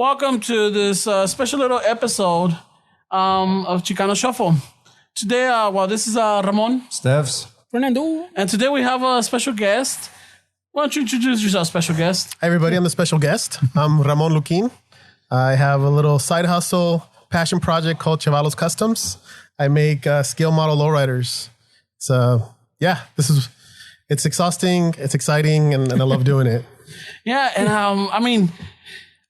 Welcome to this special little episode of Chicano Shuffle. Today, this is Ramon. Steph's. Fernando. And today we have a special guest. Why don't you introduce yourself, special guest? Hi, everybody. I'm the special guest. I'm Ramon Luquin. I have a little side hustle passion project called Xavalows Customs. I make scale model lowriders. So, it's exhausting, it's exciting, and I love doing it. Yeah, and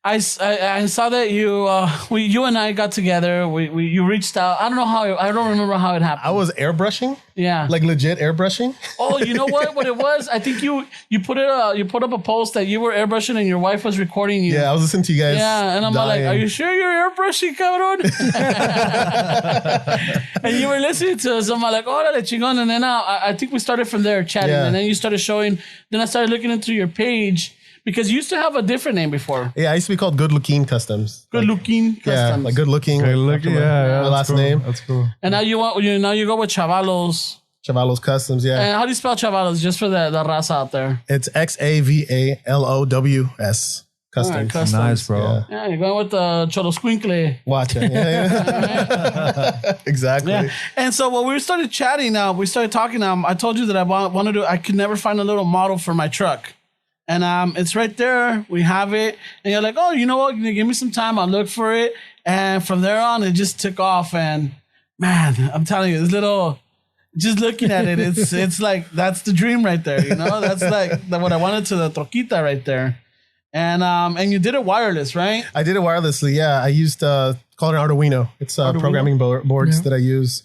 I saw that you and I got together. You reached out. I don't remember how it happened. I was airbrushing. Yeah, like legit airbrushing. Oh, you know what? What it was? I think you put up a post that you were airbrushing and your wife was recording you. Yeah, I was listening to you guys. Yeah, and I'm like, "Are you sure you're airbrushing, cabrón?" And you were listening to us. I'm like, "Oh, dale chingón." And then I think we started from there chatting, and then you started showing. Then I started looking into your page. Because you used to have a different name before. Yeah, I used to be called Good Looking Customs. Good Looking Customs. Yeah, like good looking. Good looking, my last cool. name. That's cool. And now you go with Xavalows. Xavalows Customs, yeah. And how do you spell Xavalows? Just for the raza out there. It's Xavalows Customs. Right, Customs. Nice, bro. Yeah, you're going with the Cholo Squinkle. Watch it. Yeah. Exactly. Yeah. And so when we started chatting, we started talking. I told you that I could never find a little model for my truck. And it's right there. We have it. And you're like, oh, you know what? Give me some time. I'll look for it. And from there on, it just took off. And man, I'm telling you, this little, just looking at it, it's like, that's the dream right there. You know, that's like what I wanted to the troquita right there. And you did it wireless, right? I did it wirelessly. Yeah. I used, called an Arduino. It's programming boards that I use.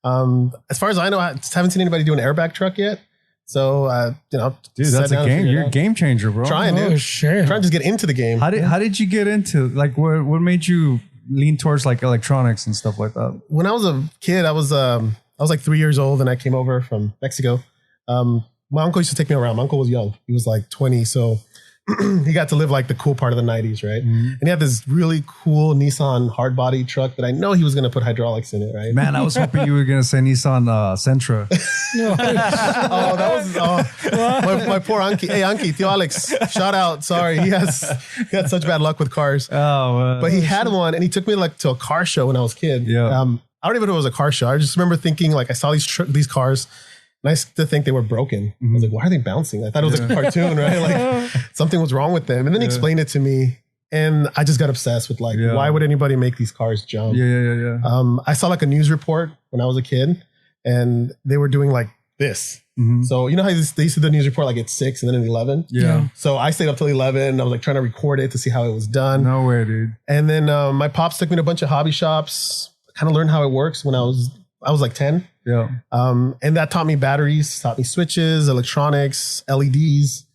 As far as I know, I haven't seen anybody do an airbag truck yet. So, dude, that's a game. You're a game changer, bro. Trying, dude. Sure. Trying to just get into the game. How did you get into, like, what made you lean towards like electronics and stuff like that? When I was a kid, I was like 3 years old and I came over from Mexico. My uncle used to take me around. My uncle was young. He was like 20. So he got to live like the cool part of the 90s, right? Mm-hmm. And he had this really cool Nissan hard body truck that I know he was going to put hydraulics in it, right? Man, I was hoping you were going to say Nissan Sentra. My poor Anki. Hey, Anki, Tio Alex, shout out. Sorry, he had such bad luck with cars. Oh, but he had one, and he took me like to a car show when I was a kid. Yeah. I don't even know if it was a car show. I just remember thinking like I saw these cars. And I used to think they were broken. Mm-hmm. I was like, why are they bouncing? I thought it was a cartoon, right? Like something was wrong with them. And then he explained it to me. And I just got obsessed with like, why would anybody make these cars jump? Yeah. I saw like a news report when I was a kid and they were doing like this. Mm-hmm. So you know how they used to do the news report like at 6 and then at 11? Yeah. So I stayed up till 11. I was like trying to record it to see how it was done. No way, dude. And then my pops took me to a bunch of hobby shops. I kind of learned how it works when I was like 10. Yeah. And that taught me batteries, taught me switches, electronics, LEDs,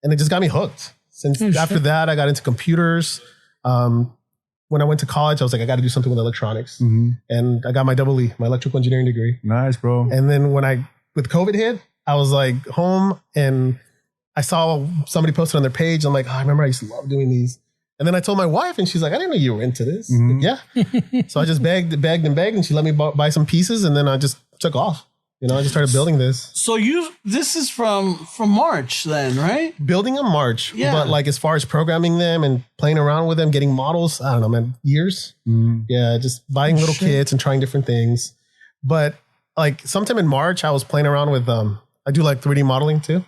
and it just got me hooked. After that, I got into computers. When I went to college, I was like, I got to do something with electronics. Mm-hmm. And I got my double E, my electrical engineering degree. Nice, bro. And then with COVID hit, I was like home and I saw somebody posted on their page. I'm like, I remember I used to love doing these. And then I told my wife and she's like, I didn't know you were into this. Mm-hmm. Like, yeah. So I just begged and she let me buy some pieces and then I just took off. You know, I just started building this. So this is from March then, right? Building a March. Yeah. But like as far as programming them and playing around with them, getting models, I don't know, man, years. Mm. Yeah, just buying little kits and trying different things. But like sometime in March, I was playing around with, I do like 3D modeling too.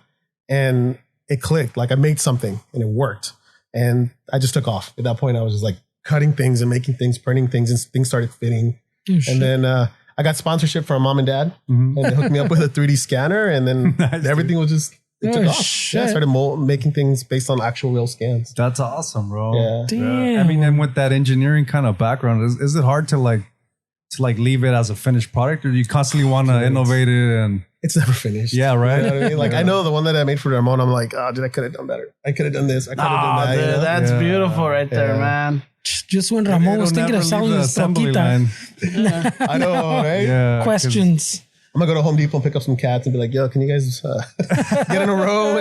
And it clicked, like I made something and it worked. And I just took off. At that point, I was just like cutting things and making things, printing things, and things started fitting. Oh, and then I got sponsorship from mom and dad, and they hooked me up with a 3D scanner, and then everything was just took off. Yeah, I started making things based on actual real scans. That's awesome, bro. Yeah. Damn. I mean, and with that engineering kind of background, is it hard to leave it as a finished product, or do you constantly want to innovate it and? It's never finished. Yeah, right. You know what I mean? Like I know the one that I made for Ramon. I'm like, oh, dude, I could have done better. I could have done this. I could have done that. Dude, you know? That's beautiful right there, man. Just when Ramon was thinking of selling his troquita. I know, right? Yeah, questions. I'm gonna go to Home Depot and pick up some cats and be like, yo, can you guys get in a row?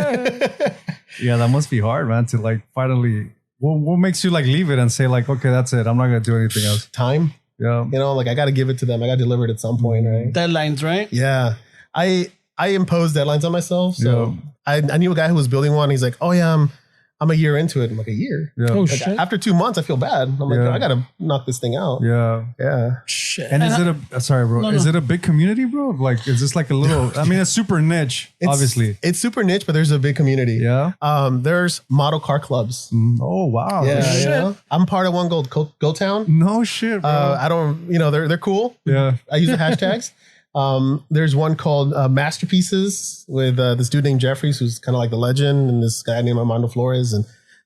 Yeah, that must be hard, man. To like finally, what makes you like leave it and say like, okay, that's it. I'm not gonna do anything else. Time. Yeah. You know, like I got to give it to them. I got to deliver it at some point, right? Deadlines, right? Yeah. I impose deadlines on myself. So I knew a guy who was building one. He's like, oh yeah, I'm I'm a year into it. I'm like, a year? Yeah. Oh, Like, shit. after 2 months, I feel bad. I'm like, Yeah. I gotta knock this thing out. Yeah. Yeah. Shit. And is it a sorry, bro? Is it a big community, bro? Like, is this like a little? I mean, it's super niche, obviously. It's super niche, but there's a big community. Yeah. There's model car clubs. Oh wow. Yeah, shit. yeah. I'm part of one called Go Town. No shit, bro. I don't, they're cool. Yeah. I use the hashtags. There's one called Masterpieces with this dude named Jeffries, who's kind of like the legend, and this guy named Armando Flores, and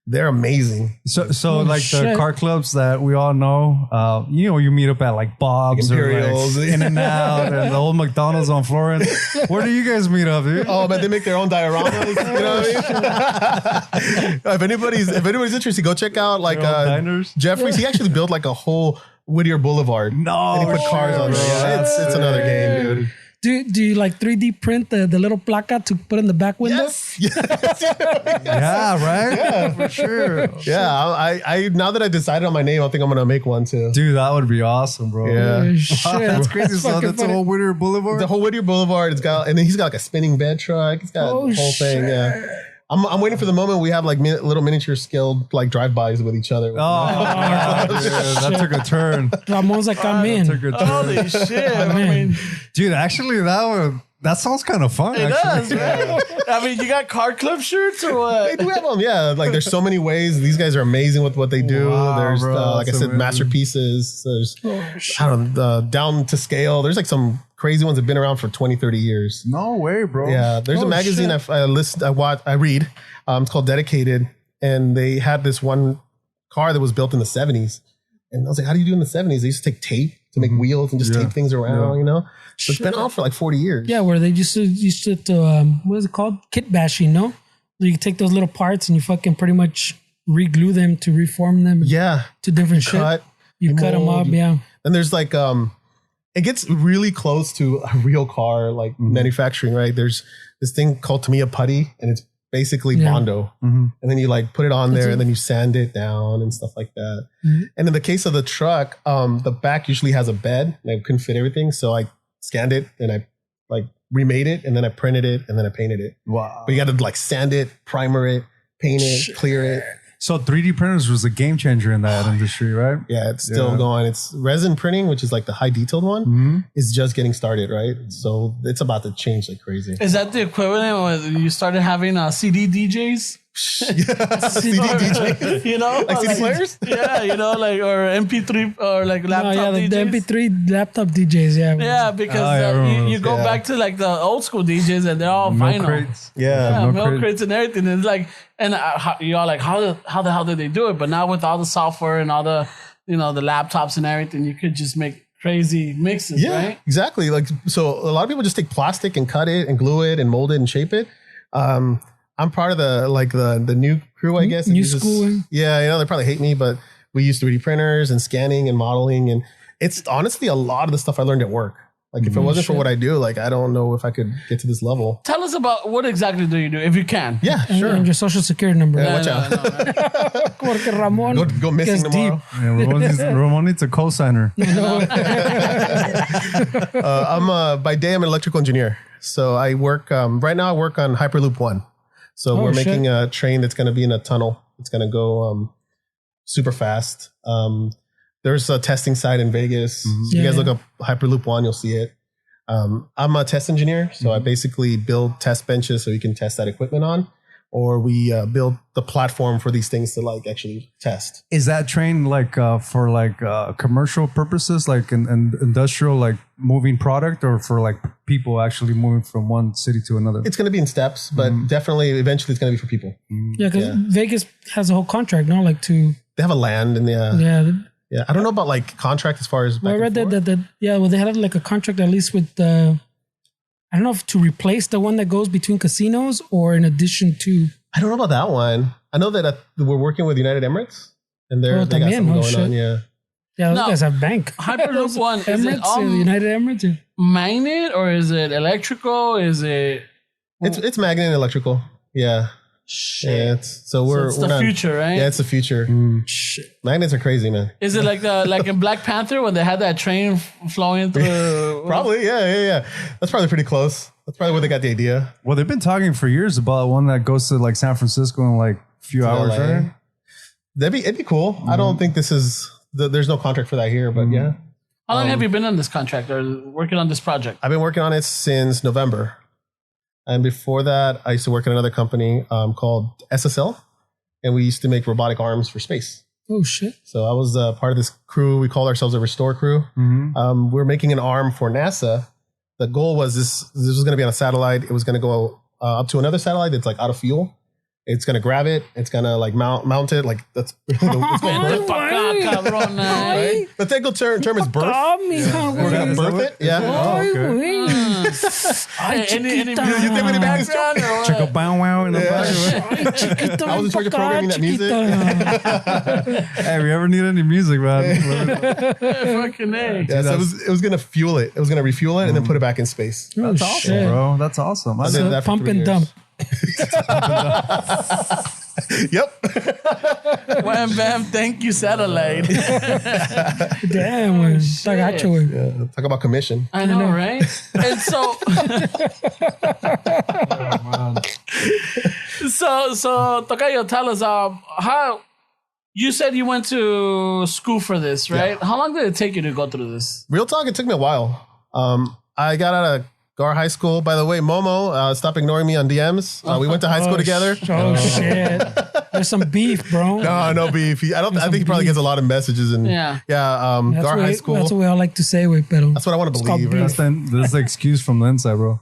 they're amazing. So like the shit. car clubs that we all know, you meet up at like Bob's or Imperials. like In and Out and the old McDonald's on Florence. Where do you guys meet up, dude? Oh, but they make their own dioramas. You know what I mean? if anybody's interested, go check out like Their own diners? Jeffries. He actually built like a whole Whittier Boulevard. No, And he put cars on there. Yeah, it's another game, dude. Do you like 3D print the little placa to put in the back window? Yes. Yes. Yeah, right. Yeah, for sure. Yeah. I now that I decided on my name, I think I'm gonna make one too. Dude, that would be awesome, bro. Yeah. Oh, shit. That's crazy. So Fucking that's a funny. whole Whittier Boulevard. The whole Whittier Boulevard, and then he's got like a spinning bed truck. He's got Oh, the whole thing. shit. Yeah. I'm waiting for the moment we have like little miniature scaled like drive-bys with each other. Oh, dude, that took a turn. Ramon's like, I'm in. Took a turn. Holy shit! I man. mean, Dude, actually, that sounds kind of fun. it actually. does, right? I mean, you got car clip shirts or what? They do have them, yeah. Like there's so many ways. These guys are amazing with what they do. Wow, There's bro, like I that's said, amazing. masterpieces. There's Oh, I don't know, down to scale. There's like some crazy ones that have been around for 20, 30 years. No way, bro. Yeah, there's a Oh, magazine shit. I read. It's called Dedicated, and they had this one car that was built in the 70s. And I was like, how do you do in the 70s? They used to take tape to make wheels and just Yeah. tape things around, Yeah. you know? So it's been on for like 40 years. Yeah, where they used to what is it called? Kit bashing, no? You can take those little parts and you fucking pretty much re-glue them to reform them Yeah. to different shit. Cut. You cut them mold. up, yeah. Then there's like it gets really close to a real car like manufacturing, right? There's this thing called Tamiya putty, and it's basically Yeah. Bondo. And then you like put it on there and then you sand it down and stuff like that. And in the case of the truck, the back usually has a bed and I couldn't fit everything. So I scanned it and I like remade it, and then I printed it and then I painted it. Wow. But you got to like sand it, primer it, paint it, clear it. So 3D printers was a game changer in that industry, right? Yeah, it's still Yeah. going. It's resin printing, which is like the high detailed one, is just getting started, right? So it's about to change like crazy. Is that the equivalent when you started having CD DJs? CD DJ. You know, Like CD players? Yeah, you know, like or MP3 or like Oh, laptop yeah, the DJs. MP3 laptop DJs, yeah. Yeah, because Oh, yeah, I remember you go those. back to like the old school DJs and they're all Milk vinyl. crates. Yeah. Yeah, milk milk crate. crates and everything. And it's like, and you're like, how the hell did they do it? But now with all the software and all the, the laptops and everything, you could just make crazy mixes, Yeah, right? exactly. Like, so a lot of people just take plastic and cut it and glue it and mold it and shape it. I'm part of the new crew, I guess. that New uses- school. Yeah, they probably hate me, but we use 3D printers and scanning and modeling. And it's honestly a lot of the stuff I learned at work. Like if it wasn't for what I do, like I don't know if I could get to this level. Tell us about what exactly do you do, if you can. Yeah, sure. And your social security number. Yeah, watch out. Porque Ramon Go missing gets tomorrow. Yeah, Ramon needs a co-signer. I'm by day I'm an electrical engineer. So I work right now. I work on Hyperloop 1. So we're shit. making a train that's going to be in a tunnel. It's going to go super fast. There's a testing site in Vegas. So you guys look up Hyperloop 1, you'll see it. I'm a test engineer, so I basically build test benches so you can test that equipment on, or we build the platform for these things to like actually test. Is that train like for like commercial purposes, like in industrial, like moving product, or for like people actually moving from one city to another? It's going to be in steps, but definitely eventually it's going to be for people. Yeah, because Vegas has a whole contract, no? Like to, They have a land and yeah. I don't know about like contract as far as Well, I back read and forth. well, they had like a contract at least with the, I don't know if to replace the one that goes between casinos or in addition to. I don't know about that one. I know that we're working with United Emirates, and they got también, something oh, going shit. on. Yeah, Yeah, those No. guys have bank. Hyperloop 1, is it Emirates, all the United Emirates. Yeah. magnet or is it electrical? Is it it's magnet and electrical. Yeah, shit? yeah. So So it's we're the not- future, right? Yeah, it's the future. Magnets are crazy, man. Is it like in Black Panther when they had that train flowing through? Probably, yeah. That's probably pretty close. That's probably where they got the idea. Well, they've been talking for years about one that goes to like San Francisco and like few hours, LA. right? It'd be cool. I don't think this is there's no contract for that here, but yeah. How long have you been on this contract or working on this project? I've been working on it since November. And before that, I used to work at another company called SSL. And we used to make robotic arms for space. Oh, shit. So I was part of this crew. We called ourselves a restore crew. We're making an arm for NASA. The goal was this was going to be on a satellite. It was going to go up to another satellite that's like out of fuel. It's going to grab it. It's going to like mount it. Like that's it's called birth. Right? The technical term is birth. We're going to birth it. Yeah. Oh, okay. You think we did this joke? Check a bow wow in the back. I was in charge of programming that music. Hey, if you ever need any music, man. Fucking A. Yeah, so it was going to fuel it. It was going to refuel it and then put it back in space. That's awesome, bro. That's awesome. I did that for Pump 3 and years. dump. Yep. Wham bam, thank you, satellite. Damn, man. Tagacho, güey. Yeah, talk about commission. I know, right? And so, so Tocayo, tell us how you said you went to school for this, right? Yeah. How long did it take you to go through this? Real talk, it took me a while. I got out of Gar High School. By the way, Momo, stop ignoring me on DMs. We went to high school together. Oh, shit. There's some beef, bro. No beef. I think he probably gets a lot of messages. And Yeah. Gar High School. That's what we all like to say, güey, pero That's what I want to it's called believe. Right? beef. That's the excuse from the inside, bro.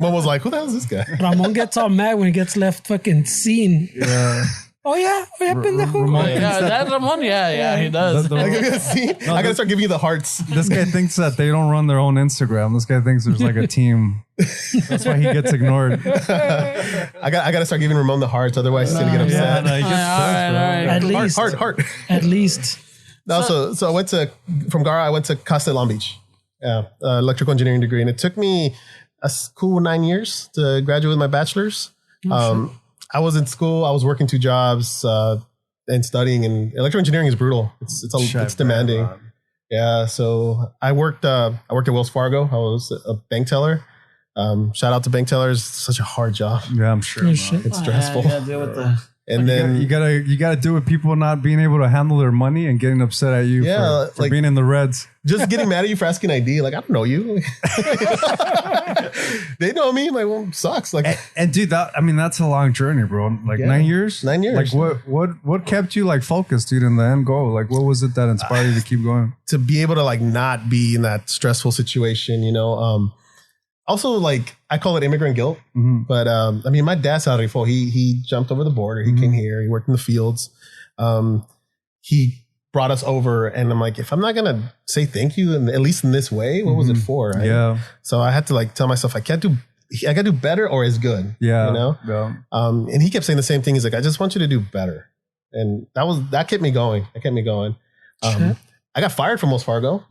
Momo's like, who the hell is this guy? Ramon gets all mad when he gets left fucking seen. Yeah. Oh, yeah, pendejo. Yeah, that Ramon, yeah, he does. I gotta start giving you the hearts. This guy thinks that they don't run their own Instagram. This guy thinks there's like a team. That's why he gets ignored. I gotta start giving Ramon the hearts, otherwise he's gonna get upset. he gets all right. At least. Heart. At least. No, so I went from Gara, I went to Costa Long Beach. Yeah, electrical engineering degree. And it took me a cool 9 years to graduate with my bachelor's. I was in school, I was working 2 jobs and studying, and electrical engineering is brutal. It's demanding. Man. Yeah, so I worked at Wells Fargo. I was a bank teller. Shout out to bank tellers. It's such a hard job. Yeah, I'm sure. Oh, man. shit. It's stressful. Yeah, deal with the... And then You gotta do with people not being able to handle their money and getting upset at you for like- being in the reds. just getting mad at you for asking ID. Like, I don't know you. They know me. My well, sucks. Like, And dude, that's a long journey, bro. Like Yeah. 9 years. 9 years. Like what kept you like focused, dude, in the end goal? Like what was it that inspired you to keep going? to be able to like not be in that stressful situation, you know. Also, like I call it immigrant guilt, but I mean, my dad's out before he jumped over the border. He came here. He worked in the fields. He brought us over, and I'm like, if I'm not gonna say thank you, at least in this way, what was it for? Right? Yeah. So I had to like tell myself I gotta do better or as good. Yeah. You know. Yeah. And he kept saying the same thing. He's like, I just want you to do better, and that kept me going. That kept me going. I got fired from Wells Fargo.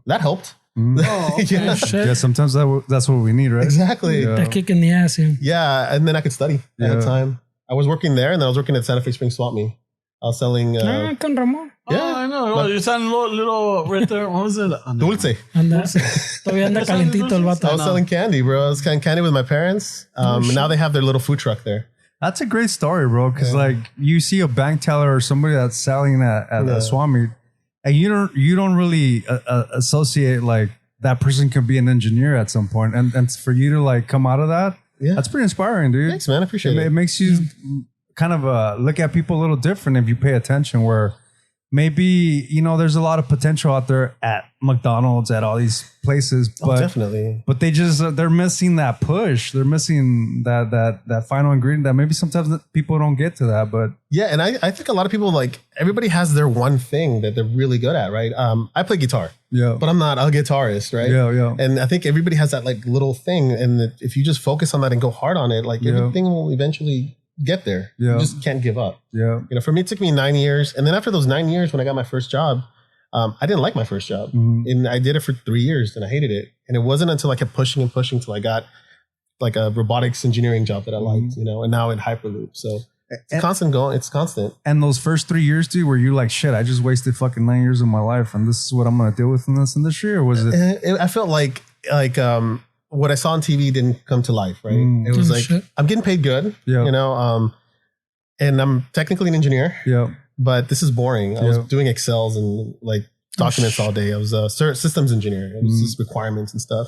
That helped. Yeah. Shit. Yeah, sometimes that's what we need, right? Exactly. Yeah. That kick in the ass, yeah. Yeah, and then I could study at the time. I was working there, and then I was working at Santa Fe Spring Swap Meet. I was selling Con Ramon. Oh, I know. Well, you sound little right there. What was it? dulce. Anda, todavía anda calentito el I vato. was selling candy, bro. I was selling candy with my parents. And now they have their little food truck there. That's a great story, bro. Because like you see a bank teller or somebody that's selling at a swap meet, and you don't really associate like that person can be an engineer at some point, and for you to like come out of that, that's pretty inspiring, dude. Thanks, man. I appreciate it. It makes you kind of look at people a little different if you pay attention. Where maybe there's a lot of potential out there at McDonald's, at all these places, but Definitely. But they're missing that push. They're missing that final ingredient that maybe sometimes people don't get to that. But Yeah, and I think a lot of people, like, everybody has their one thing that they're really good at, right? I play guitar. yeah, But I'm not a guitarist, right? Yeah. And I think everybody has that like little thing, and that if you just focus on that and go hard on it, like everything will eventually get there. Yeah. You just can't give up. yeah, For me, it took me 9 years, and then after those 9 years, when I got my first job, I didn't like my first job, and I did it for 3 years, and I hated it. And it wasn't until I kept pushing and pushing till I got like a robotics engineering job that I liked, and now in Hyperloop. So it's constant going. It's constant. And those first 3 years, dude, were you like, shit, I just wasted fucking 9 years of my life, and this is what I'm gonna deal with in this industry, or was it? I felt like what I saw on TV didn't come to life, right? It was like shit. I'm getting paid good, Yeah. And I'm technically an engineer. Yeah. But this is boring. I was doing Excels and like documents all day. I was a systems engineer. It was just requirements and stuff.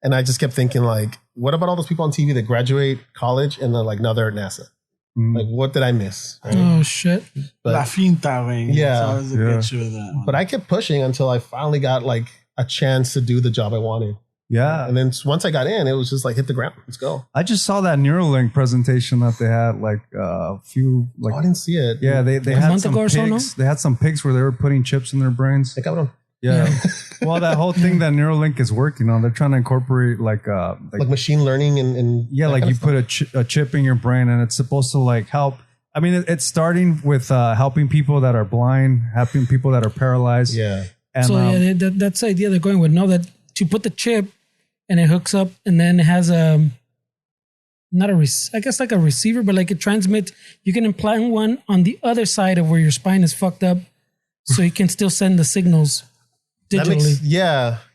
And I just kept thinking like, what about all those people on TV that graduate college and they're like, now they're at NASA? Like, what did I miss? Right? Oh shit! But, La finta, güey. Yeah. It's always a picture of that one. but I kept pushing until I finally got like a chance to do the job I wanted. Yeah. And then once I got in, it was just like, hit the ground. Let's go. I just saw that Neuralink presentation that they had like a few like. Oh, I didn't see it. Yeah, they A had month some ago or so, no? pigs. They had some pigs where they were putting chips in their brains. Like, I don't know. Yeah. Well, that whole thing that Neuralink is working on, they're trying to incorporate like machine learning and yeah, like you put a chip in your brain and it's supposed to like help. I mean, it's starting with helping people that are blind, helping people that are paralyzed. Yeah. And, so that's the idea they're going with. Now that you put the chip and it hooks up and then it has I guess like a receiver, but like it transmits. You can implant one on the other side of where your spine is fucked up, so you can still send the signals digitally.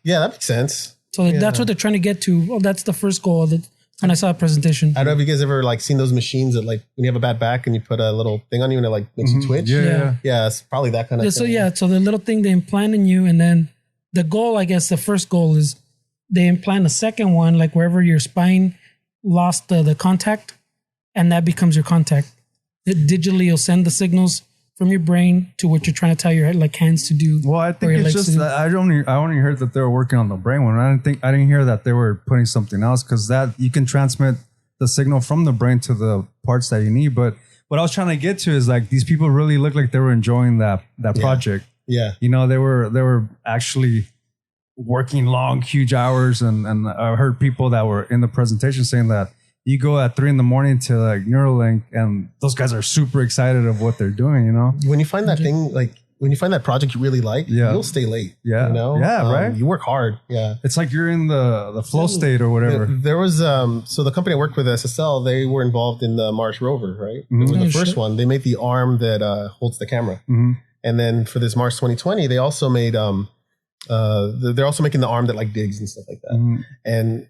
That makes sense. So that's what they're trying to get to. Well, that's the first goal when I saw a presentation. I don't know if you guys ever like seen those machines that like when you have a bad back and you put a little thing on you and it like makes you twitch. Yeah. It's probably that kind of thing. So the little thing they implant in you, and then the goal, I guess the first goal is they implant a second one, like wherever your spine lost the contact, and that becomes your contact. It digitally will send the signals from your brain to what you're trying to tell your like hands to do. Well, I think it's just that I only heard that they were working on the brain one. I didn't hear that they were putting something else, because that you can transmit the signal from the brain to the parts that you need. But what I was trying to get to is like these people really look like they were enjoying that project. Yeah. You know, they were actually working long, huge hours, and I heard people that were in the presentation saying that you go at 3 a.m. to like Neuralink, and those guys are super excited of what they're doing. You know, when you find that thing, like when you find that project you really like, you'll stay late. Yeah, you know, right. You work hard. Yeah, it's like you're in the flow state or whatever. There was so the company I worked with, SSL, they were involved in the Mars rover, right? They were the first one. They made the arm that holds the camera, and then for this Mars 2020, they also made they're also making the arm that like digs and stuff like that, and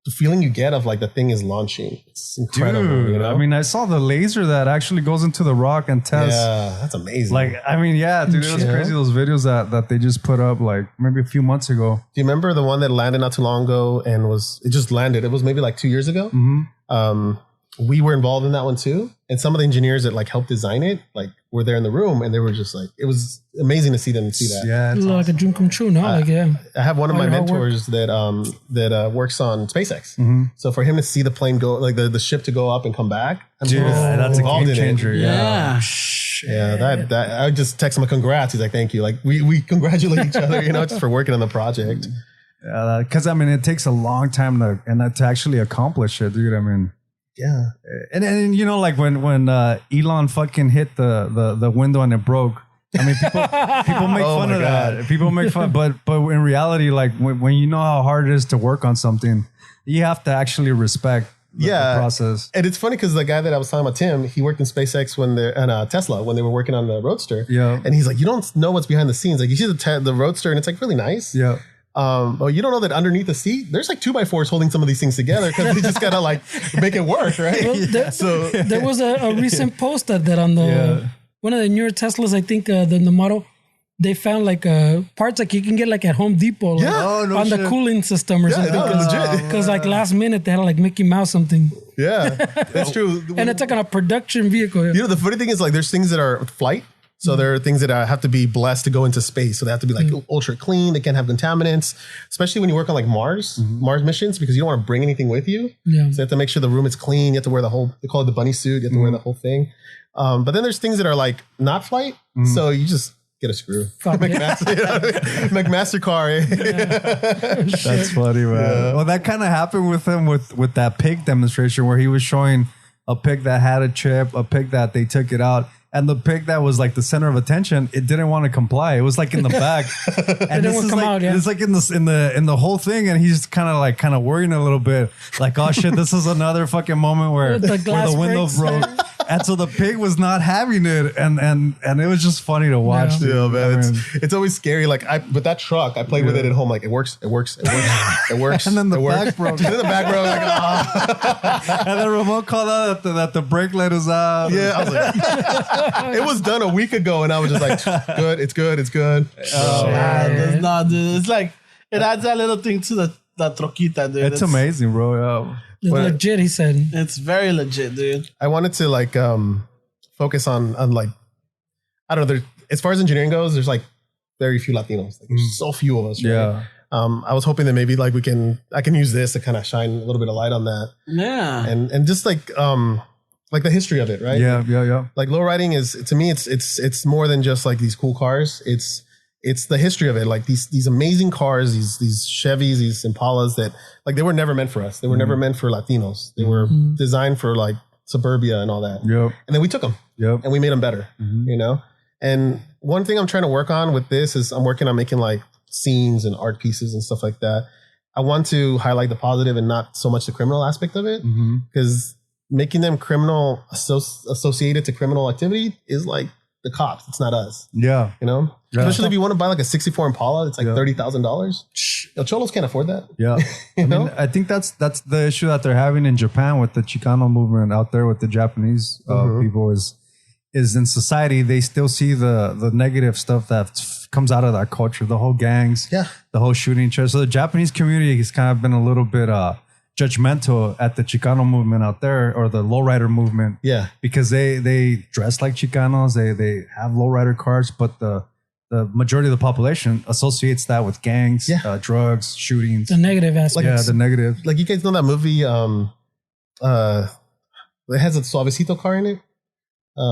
the feeling you get of like the thing is launching, it's incredible. Dude, you know? I mean, I saw the laser that actually goes into the rock and tests. Yeah, that's amazing. Like, I mean, yeah, dude, it was crazy. Those videos that they just put up like maybe a few months ago. Do you remember the one that landed not too long ago and it just landed? It was maybe like 2 years ago. We were involved in that one too. And some of the engineers that like helped design it, like were there in the room, and they were just like, it was amazing to see them see that. Yeah. It's like a dream come true. No, I have one of my mentors that works on SpaceX. So for him to see the plane go, like the ship to go up and come back, that's a game changer. Yeah. That I just text him a congrats. He's like, thank you. Like we congratulate each other, you know, just for working on the project. Because I mean, it takes a long time to actually accomplish it, dude. I mean. Yeah, and you know, like when Elon fucking hit the window and it broke. I mean, people make fun of that. People make fun, but in reality, like when you know how hard it is to work on something, you have to actually respect the process. And it's funny because the guy that I was talking about, Tim, he worked in SpaceX and Tesla when they were working on the Roadster. Yeah, and he's like, you don't know what's behind the scenes. Like you see the Roadster, and it's like really nice. Yeah. Well, you don't know that underneath the seat, there's like 2x4s holding some of these things together because they just gotta like make it work, right? Well, there was a recent post that on the one of the newer Teslas, I think the model, they found like parts like you can get like at Home Depot, like, on the cooling system or something. Because like last minute they had like Mickey Mouse something. Yeah, that's true. And it's like on a production vehicle. You know, the funny thing is like there's things that are flight. So there are things that have to be blessed to go into space. So they have to be like ultra clean. They can't have contaminants, especially when you work on like Mars missions, because you don't want to bring anything with you. Yeah. So you have to make sure the room is clean. You have to wear they call it the bunny suit. You have to wear the whole thing. But then there's things that are like not flight. So you just get a screw. McMaster car. That's funny, man. Yeah. Well, that kind of happened with him with that pig demonstration where he was showing a pig that had a chip, a pig that they took it out. And the pig that was like the center of attention, it didn't want to comply. It was like in the back, and this is like it's like in the whole thing, and he's kind of worrying a little bit, like, oh shit, this is another fucking moment where the window broke, And so the pig was not having it, and it was just funny to watch. Yeah. dude. man, I mean, it's always scary. Like with that truck, I played with it at home. Like it works. And then the back broke. And then the back broke. Like, and then Ramon called out that the brake light was out. yeah, I was like, it was done a week ago, and I was just like, good. It's good. It's not, dude. It's like it adds that little thing to the troquita, dude. It's amazing, bro. Yeah. It's legit, he said. It's very legit, dude. I wanted to like focus on like, I don't know. As far as engineering goes, there's like very few Latinos. Like, there's so few of us. Right? Yeah. I was hoping that maybe like I can use this to kind of shine a little bit of light on that. Yeah. And just like the history of it, right? Yeah. Like lowriding is, to me, it's more than just like these cool cars. It's the history of it. Like these amazing cars, these Chevys, these Impalas that like they were never meant for us. They were never meant for Latinos. They were designed for like suburbia and all that. Yep. And then we took them. Yep. And we made them better. You know. And one thing I'm trying to work on with this is I'm working on making like scenes and art pieces and stuff like that. I want to highlight the positive and not so much the criminal aspect of it, because making them criminal associated to criminal activity is like the cops. It's not us. Yeah. You know, Yeah. especially if you want to buy like a '64 Impala, it's like $30,000. Yo, cholos can't afford that. Yeah. You I know? mean, I think that's the issue that they're having in Japan with the Chicano movement out there with the Japanese people is in society, they still see the negative stuff that comes out of that culture, the whole gangs, the whole shooting. So the Japanese community has kind of been a little bit judgmental at the Chicano movement out there, or the lowrider movement. Yeah. Because they dress like Chicanos, they have lowrider cars, but the majority of the population associates that with gangs, drugs, shootings. The negative aspect. The negative. Like, you guys know that movie, it has a Suavecito car in it?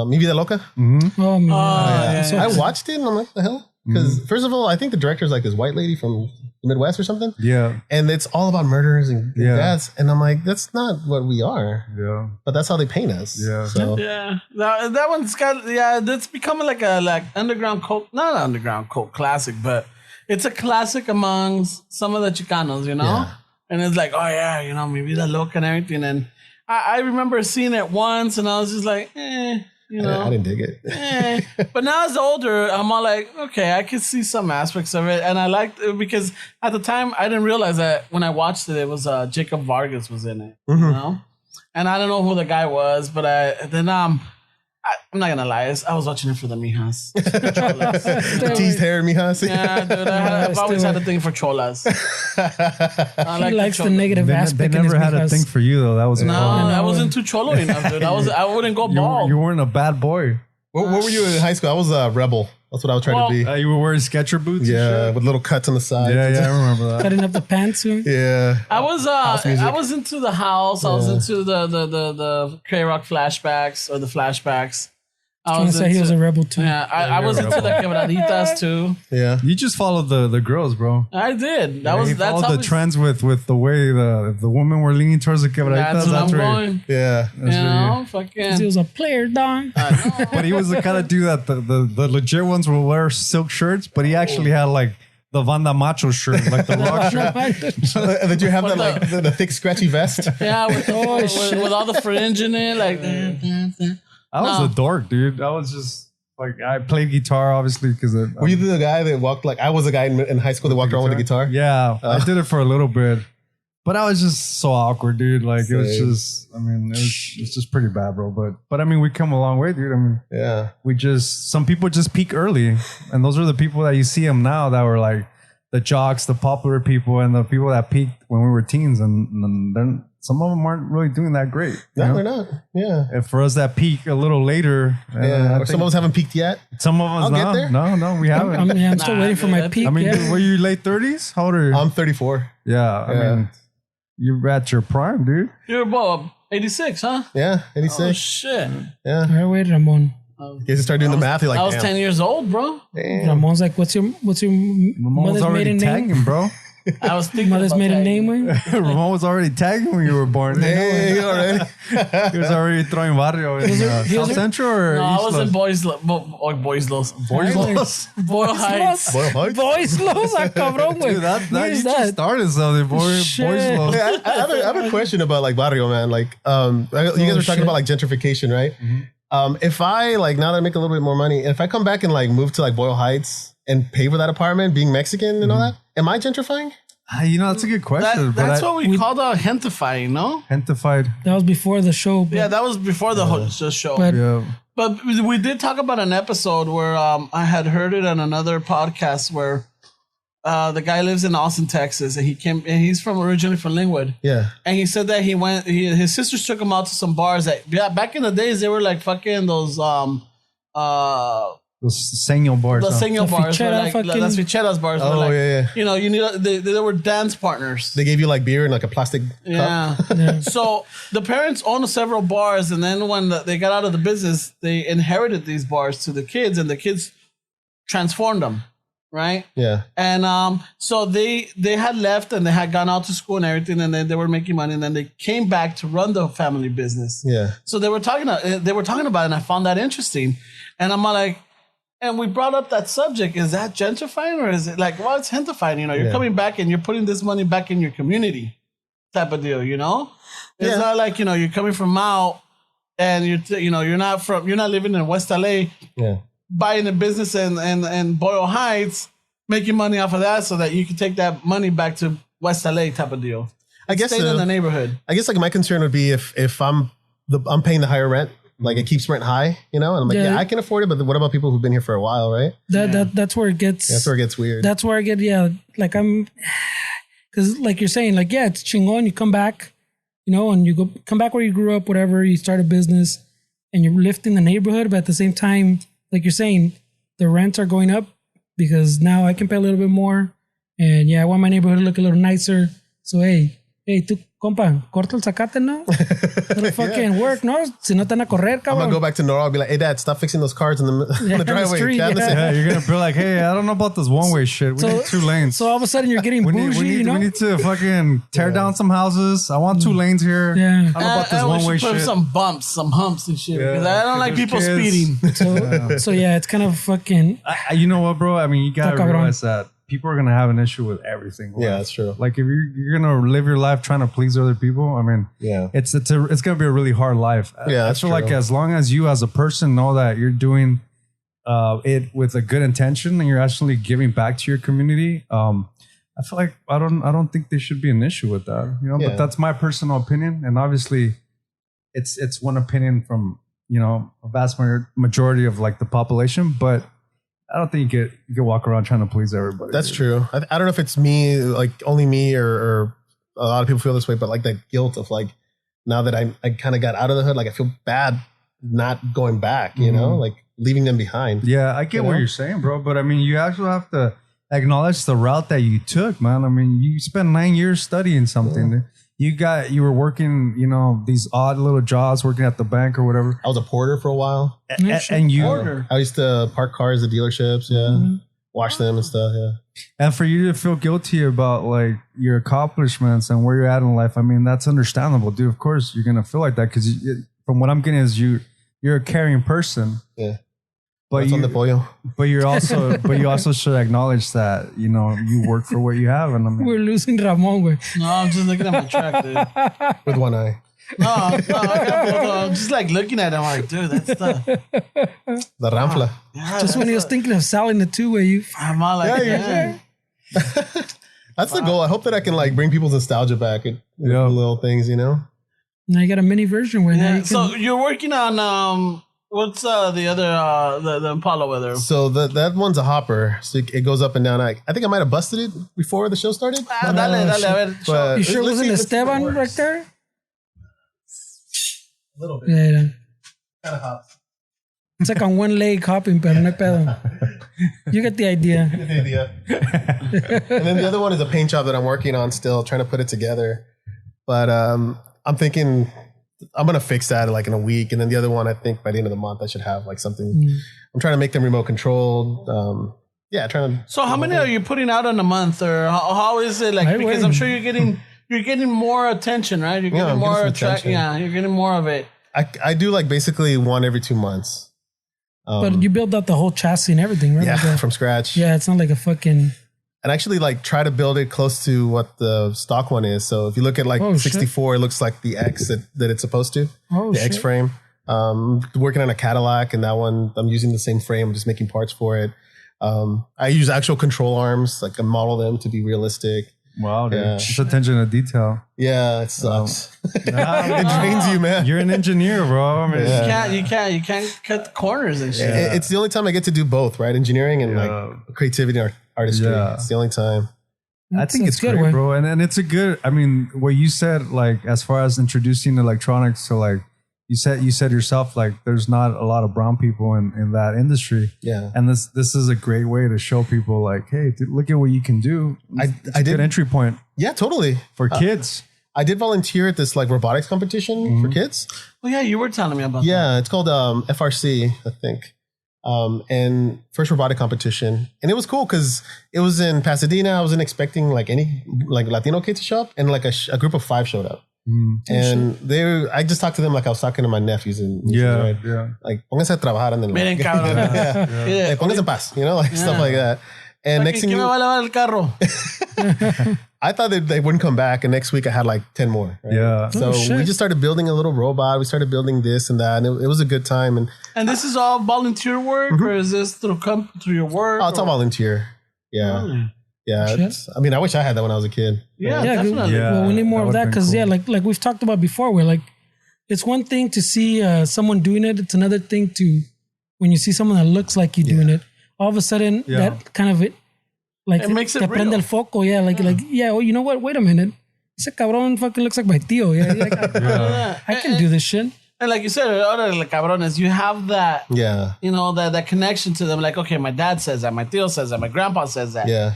Mi Vida Loca? Oh, man. yeah. I watched it and I'm like, the hell? Because first of all, I think the director is like this white lady from the Midwest or something. Yeah. And it's all about murders and deaths. And I'm like, that's not what we are. Yeah. But that's how they paint us. Yeah. So Yeah, that one's got that's becoming like a underground cult, not an underground cult classic, but it's a classic amongst some of the Chicanos, you know. Yeah. And it's like, oh yeah, you know, maybe that look and everything. And I remember seeing it once, and I was just like, you know, I didn't dig it. But now as older, I'm all like, okay, I can see some aspects of it, and I liked it because at the time I didn't realize that when I watched it, it was Jacob Vargas was in it, you know, and I don't know who the guy was, but I'm not gonna lie, I was watching it for the mijas, The teased hair, mijas. yeah, dude, I've always had a thing for cholas. He likes the negative They aspect. never had a thing for you though. That was No, I wasn't too cholo enough, dude. I wouldn't go bald. you weren't a bad boy. What were you in high school? I was a rebel. That's what I was trying to be. You were wearing Sketcher boots. and Yeah, shit? with little cuts on the side. Yeah, I remember that. Cutting up the pants. Yeah. I was music. I was into the house. I was into the K-Rock flashbacks or the flashbacks. I was say he was a rebel too. Yeah, I was into the quebraditas too. Yeah. You just followed the girls, bro. I did. He That's followed how the trends with the way the women were leaning towards the quebraditas. That's what I'm where going. Yeah. You know, fucking. He was a player, dog. But he was the kind of dude that the legit ones will wear silk shirts, but he actually had like the Vanda Macho shirt, like the rock shirt. And did you have that like the thick scratchy vest? Yeah, with all the fringe in it, like. I was a dork, dude. I was just like, I played guitar obviously because Were you the guy that walked like I was a guy in high school that walked around with a guitar? Yeah, I did it for a little bit, but I was just so awkward, dude. Like it was Same. just, I mean, it was just pretty bad, bro. But I mean, we come a long way, dude. I mean, Yeah. some people just peak early, and those are the people that you see them now that were like the jocks, the popular people, and the people that peaked when we were teens, and then some of them aren't really doing that great. you No, know? they're not. Yeah. And for us that peak a little later, Yeah. I Or some think of us haven't peaked yet. some of us I'll get there. no, we haven't. I'm still Nah, waiting for dude, my that's- peak. I mean, yeah. dude, were you late 30s? How old are you? I'm 34. Yeah, I Yeah. mean, you're at your prime, dude. You're about 86, huh? Yeah. 86. Oh shit! Yeah. All right, wait, Ramon. You guys start doing the math. You're like, I was damn. 10 years old, bro. Damn. Ramon's like, what's your Ramon's mother's already maiden name? tagging, bro. I was thinking Mother's about maiden tagging. name, way. Ramon was already tagging when you were born. Hey, already. He was already throwing barrio in South Central or No, I East was Los? in Boys Los. Boys Heights. Boyle Heights? Boys Los, ah, cabrón, güey. Dude, that Where you is just that? started something, boys. Shit. Los. Hey, I have a question about like barrio, man. Like, you guys were talking shit. about like gentrification, right? If I like now that I make a little bit more money, if I come back and like move to like Boyle Heights and pay for that apartment, being Mexican and all that, am I gentrifying? You know, that's a good question. That's what we called gentrifying, no? Gentrified. That was before the show. But, Yeah, that was before the show. but Yeah. But we did talk about an episode where I had heard it on another podcast where the guy lives in Austin, Texas, and he's originally from Linwood. Yeah. And he said that his sisters took him out to some bars that back in the days they were like fucking those Those señor bars. the huh? single The bars, were fichera like fucking- las ficheras bars. were Oh, like, yeah. You know, they were dance partners. They gave you like beer in like a plastic cup. Yeah. So the parents owned several bars, and then when they got out of the business, they inherited these bars to the kids, and the kids transformed them, right? Yeah. And so they had left, and they had gone out to school and everything, and then they were making money, and then they came back to run the family business. Yeah. So they were talking about it, and I found that interesting, and I'm like. And we brought up that subject. Is that gentrifying or is it like, well, it's gentrifying? You know, you're Yeah. coming back and you're putting this money back in your community type of deal, you know? It's Yeah. not like, you know, you're coming from out and you're not living in West LA, Yeah. buying a business in Boyle Heights, making money off of that so that you can take that money back to West LA type of deal. I guess Stay in the neighborhood. I guess like my concern would be if I'm paying the higher rent, like it keeps rent high, you know, and I'm like, Yeah. yeah, I can afford it, but what about people who've been here for a while, right? that's where it gets. That's where it gets weird. That's where I get, like because like you're saying, like, yeah, it's chingon. You come back, you know, and you come back where you grew up, whatever, you start a business and you're lifting the neighborhood. But at the same time, like you're saying, the rents are going up because now I can pay a little bit more. And yeah, I want my neighborhood to look a little nicer. So, hey, tú, compa, corta el zacate, no? It'll fucking work, no? Si no te van a correr, I'm cabrón. gonna go back to Nora. I'll be like, hey, Dad, stop fixing those cars in the, Yeah, on the on the driveway. street, Can't yeah. listen. Yeah, you're gonna be like, hey, I don't know about this one-way shit. We need 2 lanes. So all of a sudden you're getting we bougie, need, you know? we need to fucking tear down some houses. I want 2 lanes here. Yeah. I don't know about this we one-way should put shit. some bumps, some humps and shit. Yeah, Because I don't like there's people kids. speeding. So yeah, it's kind of fucking. You know what, bro? I mean, you gotta Está cabrón. realize that people are gonna have an issue with everything. Yeah, that's true. Like if you're gonna live your life trying to please other people, I mean, Yeah. it's gonna be a really hard life. Yeah, I that's feel like true. as long as you as a person know that you're doing it with a good intention and you're actually giving back to your community, I feel like I don't think there should be an issue with that. You know, Yeah. but that's my personal opinion, and obviously, it's one opinion from a vast majority of like the population, but. I don't think you can walk around trying to please everybody. That's true. I don't know if it's me, like only me or a lot of people feel this way, but like that guilt of like, now that I kind of got out of the hood, like I feel bad not going back, you know, like leaving them behind. Yeah, I get You what know? you're saying, bro. But I mean, you actually have to acknowledge the route that you took, man. I mean, you spent 9 years studying something. You were working, these odd little jobs, working at the bank or whatever. I was a porter for a while. And you, Order. I used to park cars at dealerships, wash them and stuff, and for you to feel guilty about like your accomplishments and where you're at in life, I mean, that's understandable, dude. Of course, you're gonna feel like that because from what I'm getting is you're a caring person. Yeah. But What's on the pollo? you also should acknowledge that you work for what you have, and I mean, We're losing Ramon, güey. No, I'm just looking at my track, dude. With one eye. No, I got both. I'm just like looking at him like, dude, that's the. The Ramfla. Yeah, Just when he was thinking of selling it too, where you. I'm all like, Yeah, That's the goal. I hope that I can like bring people's nostalgia back and Yeah. little things, Now you got a mini version where now Yeah. you can. So you're working on what's the other the Impala weather? So that one's a hopper. So it goes up and down. I think I might have busted it before the show started. Dale, a ver. But you sure it let's wasn't see- let's see if it Esteban works. right there? A little bit. Yeah. Kind of hops. It's like on one leg hopping, pero no hay pedo. You get the idea. Good idea. And then the other one is a paint job that I'm working on still, trying to put it together. But I'm thinking I'm gonna fix that like in a week, and then the other one I think by the end of the month I should have like something. I'm trying to make them remote controlled. yeah, trying to. So how many are you putting out in a month, or how is it like? Because I'm sure you're getting more attention, right? You're getting more attention. Yeah, you're getting more of it. I do like basically one every 2 months. But you build out the whole chassis and everything, right? Yeah, from scratch. Yeah, it's not like a fucking. And actually, like, try to build it close to what the stock one is. So if you look at like 64, it looks like the X that it's supposed to. The X frame. Working on a Cadillac, and that one I'm using the same frame. I'm just making parts for it. I use actual control arms, like I model them to be realistic. Wow, dude. Just attention to detail. Yeah, it sucks. It drains you, man. You're an engineer, bro. I mean, You can't cut the corners and shit. It's the only time I get to do both, right? Engineering and like creativity and artistry. Yeah. It's the only time. I think it's good, great, bro. And it's a good, I mean, what you said, like, as far as introducing electronics to, like, you said yourself, like, there's not a lot of brown people in that industry. Yeah. And this is a great way to show people, like, hey, dude, look at what you can do. I did an entry point. Yeah, totally. For kids. I did volunteer at this like robotics competition for kids. Oh yeah, you were telling me about that. Yeah, it's called FRC, I think. And first robotic competition. And it was cool because it was in Pasadena. I wasn't expecting like any like Latino kids to show up, and like a group of 5 showed up. And I just talked to them like I was talking to my nephews and right? Like pónganse a trabajar and then Miren, cabrón. Like, pónganse en paz, like stuff like that. And next thing I thought that they wouldn't come back, and next week I had like 10 more. Right? Yeah. So we just started building a little robot. We started building this and that, and it was a good time. And this is all volunteer work, or is this through your work? Oh, it's all volunteer. Yeah. Oh. Yeah, I mean, I wish I had that when I was a kid. Yeah, definitely. Yeah, well, we need more of that because like we've talked about before, where like it's one thing to see someone doing it; it's another thing to when you see someone that looks like you doing it. All of a sudden, that kind of it makes it te prende real. el foco. Yeah, like oh, you know what? Wait a minute, ese cabrón fucking looks like my tío. Yeah, I can do this shit. And like you said, like cabrones, you have that, that connection to them. Like, okay, my dad says that, my tío says that, my grandpa says that. Yeah.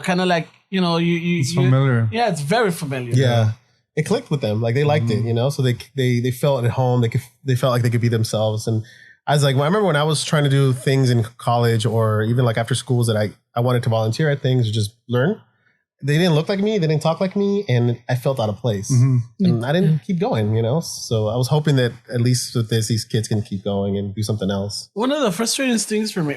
Kind of like, it's familiar. Yeah, it's very familiar. Yeah. It clicked with them. Like they liked it, so they felt at home. They felt like they could be themselves. And I was like, I remember when I was trying to do things in college or even like after schools that I wanted to volunteer at things or just learn. They didn't look like me. They didn't talk like me. And I felt out of place. And I didn't keep going, So I was hoping that at least with this, these kids can keep going and do something else. One of the frustrating things for me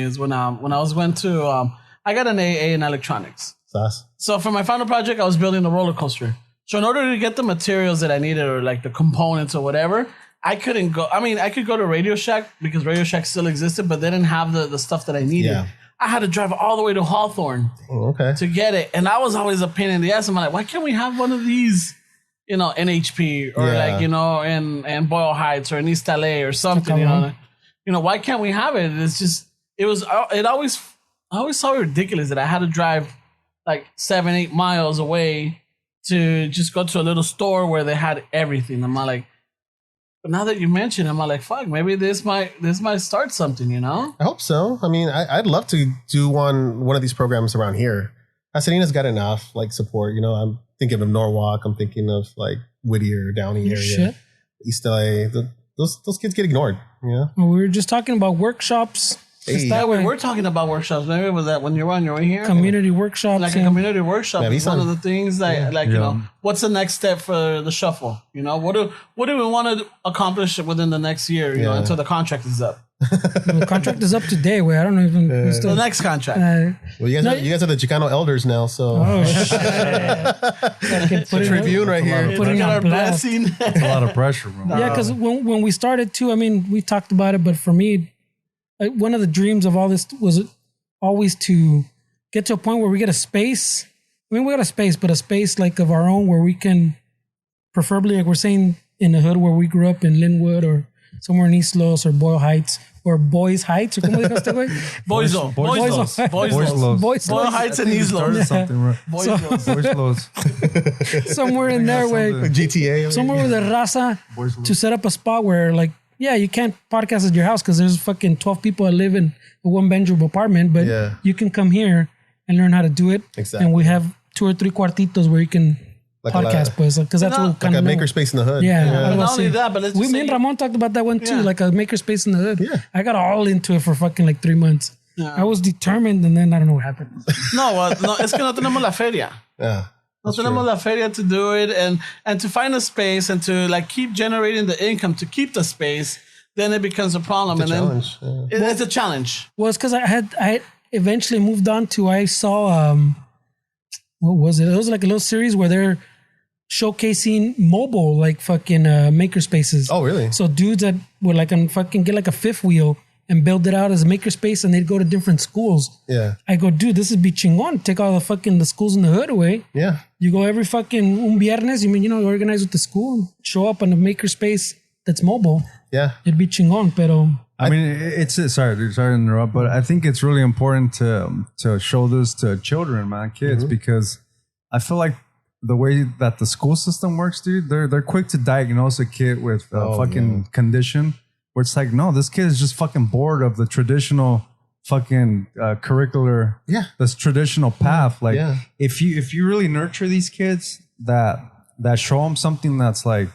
is when I was went to, I got an AA in electronics. Sauce. So for my final project, I was building a roller coaster. So in order to get the materials that I needed or like the components or whatever, I couldn't go. I mean, I could go to Radio Shack because Radio Shack still existed, but they didn't have the stuff that I needed. Yeah. I had to drive all the way to Hawthorne to get it. And I was always a pain in the ass. I'm like, why can't we have one of these, in HP or like, in Boyle Heights or in East LA or something, why can't we have it? It's just, I always saw it ridiculous that I had to drive like 7-8 miles away to just go to a little store where they had everything. I'm like, but now that you mention it, I'm like, fuck, maybe this might start something, I hope so. I mean, I'd love to do one of these programs around here. Pasadena's got enough like support, I'm thinking of Norwalk, I'm thinking of like Whittier, Downey area, East LA. Those kids get ignored, Well, we were just talking about workshops. Hey. That way, we're talking about workshops. Maybe was that when you're on your way here? Community workshops. Like a community workshop is one of the things that, what's the next step for the shuffle? What do we want to accomplish within the next year, until the contract is up? The contract is up today. I don't know even. The next contract. Well, you guys are the Chicano elders now, so. Oh, shit. Tribune right here. Putting our blessing. It's a lot of pressure, bro. Yeah, because when we started too, I mean, we talked about it, but for me, one of the dreams of all this was always to get to a point where we get a space. I mean, we got a space, but a space like of our own where we can, preferably like we're saying in the hood where we grew up in Linwood or somewhere in East Los or Boyle Heights or Boys Heights. Or ¿cómo dijo este güey? Boys Boyle Heights and East Los. Boys Los. Somewhere in there where GTA. Somewhere with a raza to set up a spot where like, yeah, you can't podcast at your house because there's fucking 12 people that live in a 1-bedroom apartment, but you can come here and learn how to do it. Exactly. And we have 2 or 3 cuartitos where you can podcast, because that's what kind of a makerspace in the hood. Yeah. Not only that, but me and Ramon talked about that one too, like a makerspace in the hood. Yeah. I got all into it for fucking like 3 months. I was determined, and then I don't know what happened. No, es que no tenemos la feria. Yeah. No tenemos la feria to do it, and to find a space and to like keep generating the income to keep the space, then it becomes a problem. It's a challenge. It's a challenge. Well, it's because I eventually moved on to, I saw, what was it? It was like a little series where they're showcasing mobile, like fucking maker spaces. Oh, really? So dudes that would like fucking get like a fifth wheel and build it out as a maker space, and they'd go to different schools. Yeah. I go, dude, this is be chingon. Take all the schools in the hood away. Yeah. You go every fucking un viernes, you organize with the school, show up in a maker space that's mobile. Yeah. It'd be chingon, pero... I mean, sorry to interrupt, but I think it's really important to show this to children, man, kids, because I feel like the way that the school system works, dude, they're quick to diagnose a kid with a fucking condition where it's like, no, this kid is just fucking bored of the traditional fucking curricular, this traditional path. Like, if you really nurture these kids that show them something that's like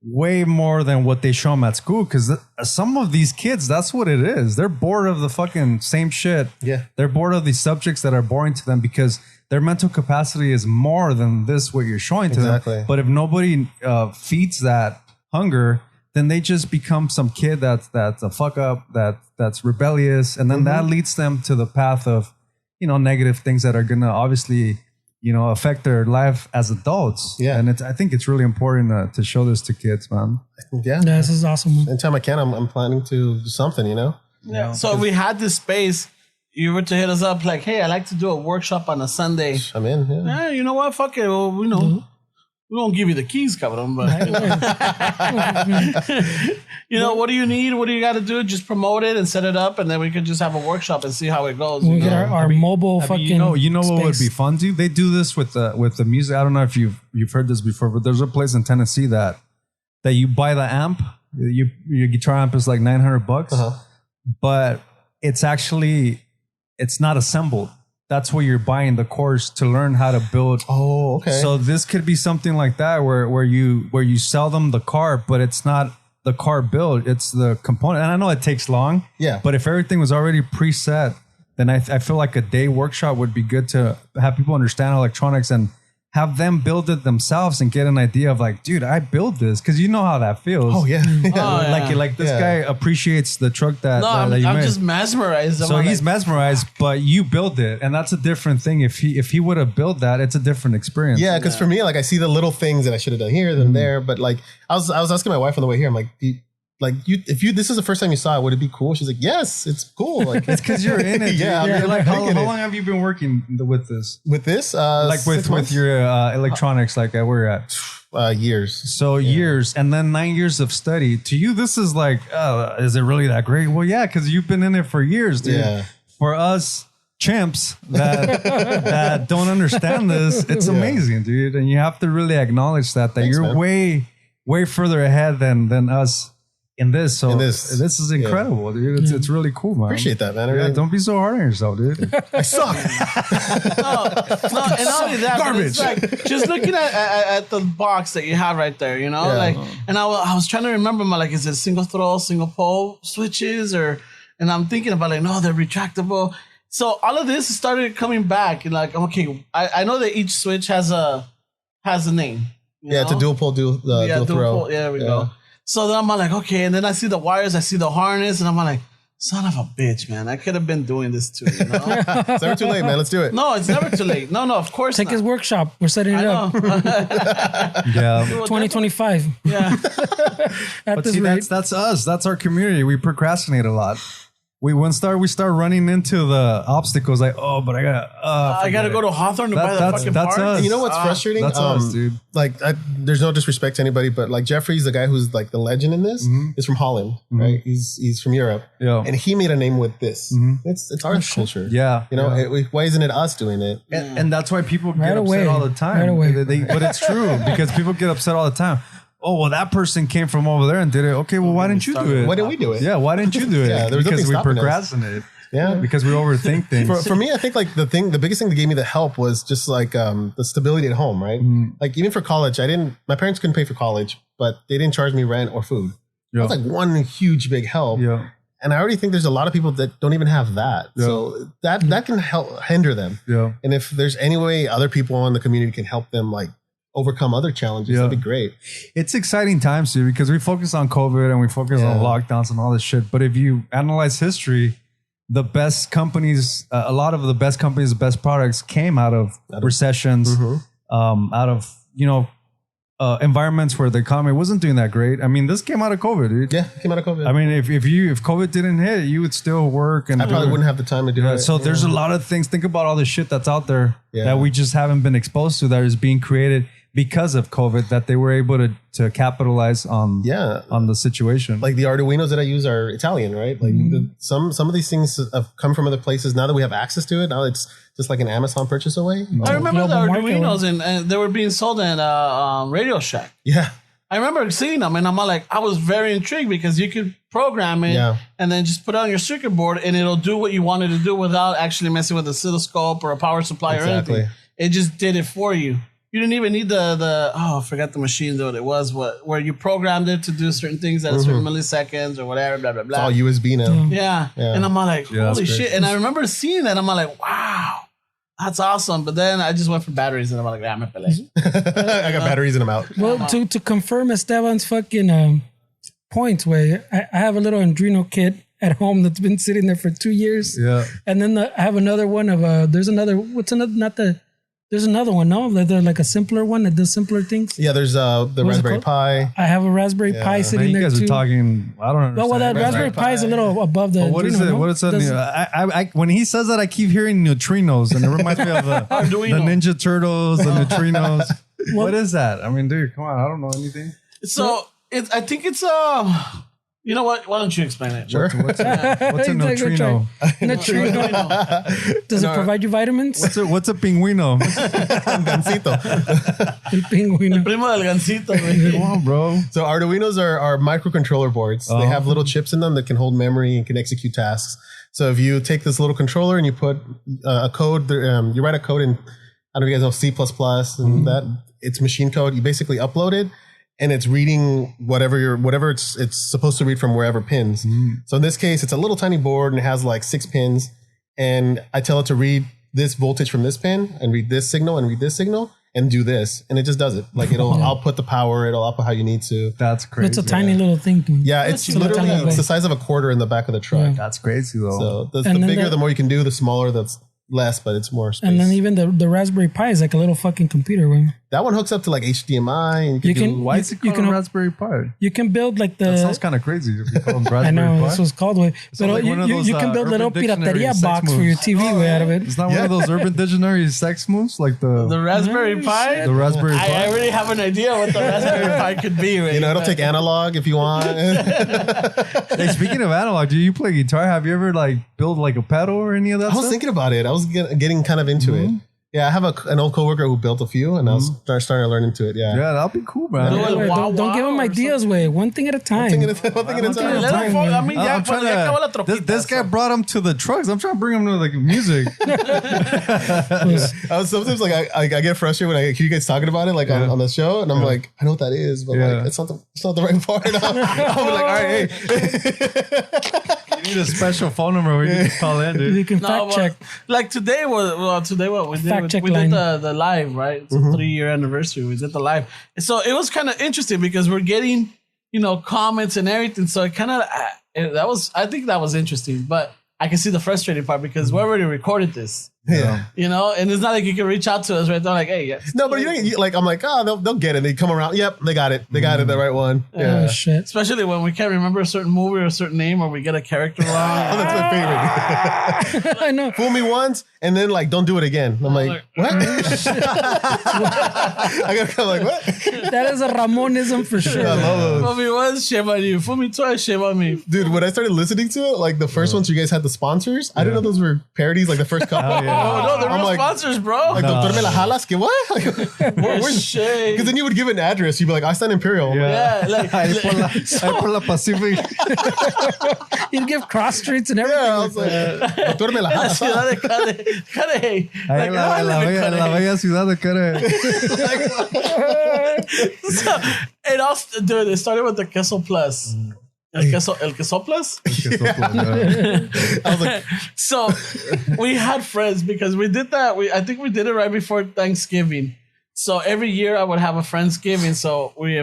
way more than what they show them at school, because some of these kids, that's what it is. They're bored of the fucking same shit. Yeah. They're bored of these subjects that are boring to them because their mental capacity is more than what you're showing to them. But if nobody feeds that hunger, then they just become some kid that's a fuck up, that's rebellious, and then that leads them to the path of negative things that are gonna obviously affect their life as adults. Yeah. And I think it's really important to show this to kids, man. Yeah. This is awesome, man. Anytime I can, I'm planning to do something, Yeah. So if we had this space, you were to hit us up like, hey, I'd like to do a workshop on a Sunday. I'm in. Yeah. You know what? Fuck it. Well, we won't give you the keys, cabrón, but what do you need? What do you got to do? Just promote it and set it up, and then we can just have a workshop and see how it goes. We get our mobile fucking. You know what would space. be fun, dude? They do this with the music. I don't know if you've heard this before, but there's a place in Tennessee that you buy the amp. Your guitar amp is like $900, but it's not assembled. That's where you're buying the course to learn how to build. Oh, okay. So this could be something like that where you sell them the car, but it's not the car build, it's the component. And I know it takes long. Yeah. But if everything was already preset, then I feel like a day workshop would be good to have people understand electronics and have them build it themselves and get an idea of like, dude, I built this, because you know how that feels. Oh yeah. Like this guy appreciates the truck that I'm you made. just mesmerized. So he's mesmerized, but you built it, and that's a different thing. If he would have built that, it's a different experience. Yeah, because for me, like I see the little things that I should have done here, then there. But like I was asking my wife on the way here, I'm like, if this is the first time you saw it, would it be cool? She's like, yes, it's cool. Like it's because you're in it. Yeah, you're like, how in it. long have you been working with this? With this, Like with your electronics, like where you're at? Years. So years, and then 9 years of study. To you, this is like, is it really that great? Well, yeah, because you've been in it for years, dude. Yeah. For us chimps that don't understand this, it's amazing, dude. And you have to really acknowledge that Thanks, you're man. way further ahead than us in this. So this is incredible, dude. It's really cool, man. Appreciate that, man. Yeah, don't be so hard on yourself, dude. I suck. No, and not only that, but it's like just looking at the box that you have right there, like, and I was trying to remember, is it single throw, single pole switches, and I'm thinking about like, no, they're retractable. So all of this started coming back, and like, okay, I know that each switch has a name. It's a dual pole, dual throw. Pole. Yeah, there we go. So then I'm like, okay, and then I see the wires, I see the harness, and I'm like, son of a bitch, man, I could have been doing this too. It's never too late, man. Let's do it. No, it's never too late. No, of course Take not. his workshop. We're setting it up. Yeah. 2025. Yeah. At But this see, rate. that's us. That's our community. We procrastinate a lot. We start running into the obstacles like, oh, but I gotta go to Hawthorne to buy the fucking parts. us. You know what's frustrating? That's us, dude. Like, there's no disrespect to anybody, but like Jeffrey's the guy who's like the legend in this. Is from Holland, right? He's from Europe, Yeah. and he made a name with this. It's our culture. Yeah. Why isn't it us doing it? And that's why people get Right upset away. all the time. Right away. But it's true, because people get upset all the time. Oh, well, that person came from over there and did it. Okay, well, why didn't you do it? Why didn't we do it? Yeah, why didn't you do it? Yeah, there's because nothing we stopping us. procrastinate. Yeah. Because we overthink things. For me, I think like the biggest thing that gave me the help was just like the stability at home, right? Like even for college, my parents couldn't pay for college, but they didn't charge me rent or food. Yeah. That was like one huge big help. Yeah. And I already think there's a lot of people that don't even have that. Yeah. So that can help hinder them. Yeah. And if there's any way other people in the community can help them like overcome other challenges, that'd be great. It's exciting times too, because we focus on COVID and we focus on lockdowns and all this shit. But if you analyze history, the best companies, a lot of the best companies, the best products came out of recessions, out of, environments where the economy wasn't doing that great. I mean, this came out of COVID, dude. Yeah, it came out of COVID. I mean, if COVID didn't hit, you would still work, and I probably wouldn't have the time to do it. So there's a lot of things. Think about all the shit that's out there that we just haven't been exposed to, that is being created because of COVID, that they were able to capitalize on the situation. Like the Arduinos that I use are Italian, right? Like some of these things have come from other places. Now that we have access to it, now it's just like an Amazon purchase away. I remember the Arduinos and they were being sold in Radio Shack. Yeah. I remember seeing them and I was very intrigued because you could program it and then just put it on your circuit board and it'll do what you wanted to do without actually messing with a oscilloscope or a power supply or anything. It just did it for you. You didn't even need I forgot the machine though. It was where you programmed it to do certain things at a certain milliseconds or whatever, blah, blah, blah. It's all USB now. Yeah. And I'm like, holy shit. And I remember seeing that. I'm like, wow, that's awesome. But then I just went for batteries and I'm like, I'm a I got batteries and I'm out. Well, to confirm Esteban's fucking points, where I have a little Arduino kit at home that's been sitting there for 2 years. Yeah. And then I have another one of there's another one, no? They're like a simpler one that does simpler things. Yeah, there's the Raspberry Pi. I have a Raspberry Pi sitting there too. You guys are talking, I don't understand. Well, that Raspberry Pi is a little above the what is it? No? What is it? I when he says that, I keep hearing neutrinos, and it reminds me of the Ninja Turtles, the neutrinos. What is that? I mean, dude, come on. I don't know anything. So I think it's you know what? Why don't you explain it? Sure. What's a neutrino? Does it provide you vitamins? What's a pingüino? Gansito. El pingüino. Primo del gansito, güey. Come on, bro. So Arduinos are microcontroller boards. They have little chips in them that can hold memory and can execute tasks. So if you take this little controller and you put a code, you write a code in, I don't know if you guys know C++ and that, it's machine code. You basically upload it. And it's reading whatever it's supposed to read from wherever pins. So in this case, it's a little tiny board and it has like 6 pins. And I tell it to read this voltage from this pin and read this signal and read this signal and do this. And it just does it. Like it'll output the power. It'll output how you need to. That's crazy. It's a tiny little thing. Yeah, it's literally the size of a quarter in the back of the truck. Yeah. That's crazy though. So the bigger, the more you can do, the smaller that's less, but it's more space. And then even the Raspberry Pi is like a little fucking computer. Right? That one hooks up to like HDMI. And why is it called a Raspberry Pi? You can build like the... That sounds kind of crazy if you call them Raspberry I know, Pi. this was called. But like you can build little pirateria box for your TV way out of it. It's not one of those Urban Dictionary sex moves like the Raspberry Pi? The Raspberry Pi? I already have an idea what the Raspberry Pi could be. Right? It'll take analog if you want. Hey, speaking of analog, do you play guitar? Have you ever like built like a pedal or any of that I was stuff? thinking about it. I was getting kind of into it. Yeah, I have an old coworker who built a few, and I was starting to learn into it. Yeah, that'll be cool, man. Don't give them ideas, way. One thing at a time. One thing at a time. I mean, I'm trying to. This guy brought him to the trucks. I'm trying to bring him to like music. I was sometimes like I get frustrated when I hear you guys talking about it, like on the show, and I'm like, I know what that is, but like it's not the right part. I'm like, all right, hey. You need a special phone number where you can call in, dude. You can fact check. Like today what we did. We did the live, right? It's a 3-year anniversary. We did the live. So it was kind of interesting because we're getting, comments and everything. So it kind of, I think that was interesting, but I can see the frustrating part because we already recorded this. Yeah. And it's not like you can reach out to us right there like, hey, yeah. No, but I'm like, they'll get it. They come around. Yep, they got it. They got it, the right one. Yeah. Oh, shit. Especially when we can't remember a certain movie or a certain name or we get a character wrong. That's my favorite. I know. Fool me once and then like don't do it again. I'm like, what? I gotta come like, what? That is a Ramonism for sure. I love those. Fool me once, shame on you. Fool me twice, shame on me. Dude, when I started listening to it, like the first ones you guys had the sponsors, I didn't know those were parodies, like the first couple. Oh, no, they're real sponsors, bro. Like, Doctor Me La Jalas, que what? Because then you would give an address. You'd be like, I stand Imperial. Yeah, like Ahí por la Pacific. You'd give cross streets and everything. Yeah, I was like, Doctor Me La la Jalas. ciudad de Carey. Ahí la bella ciudad de Carey. So, it started with the Queso Plus. El queso plus? I was like, So we had friends because we did that. I think we did it right before Thanksgiving. So every year I would have a Friendsgiving. So we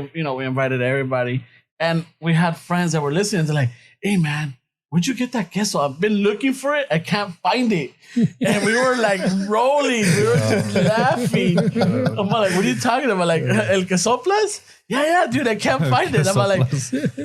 invited everybody, and we had friends that were listening. They're like, "Hey man, where'd you get that queso? I've been looking for it. I can't find it." And we were like rolling. We were just laughing. I'm like, "What are you talking about? Like el queso plus?" Yeah, dude, I can't find it. I'm like,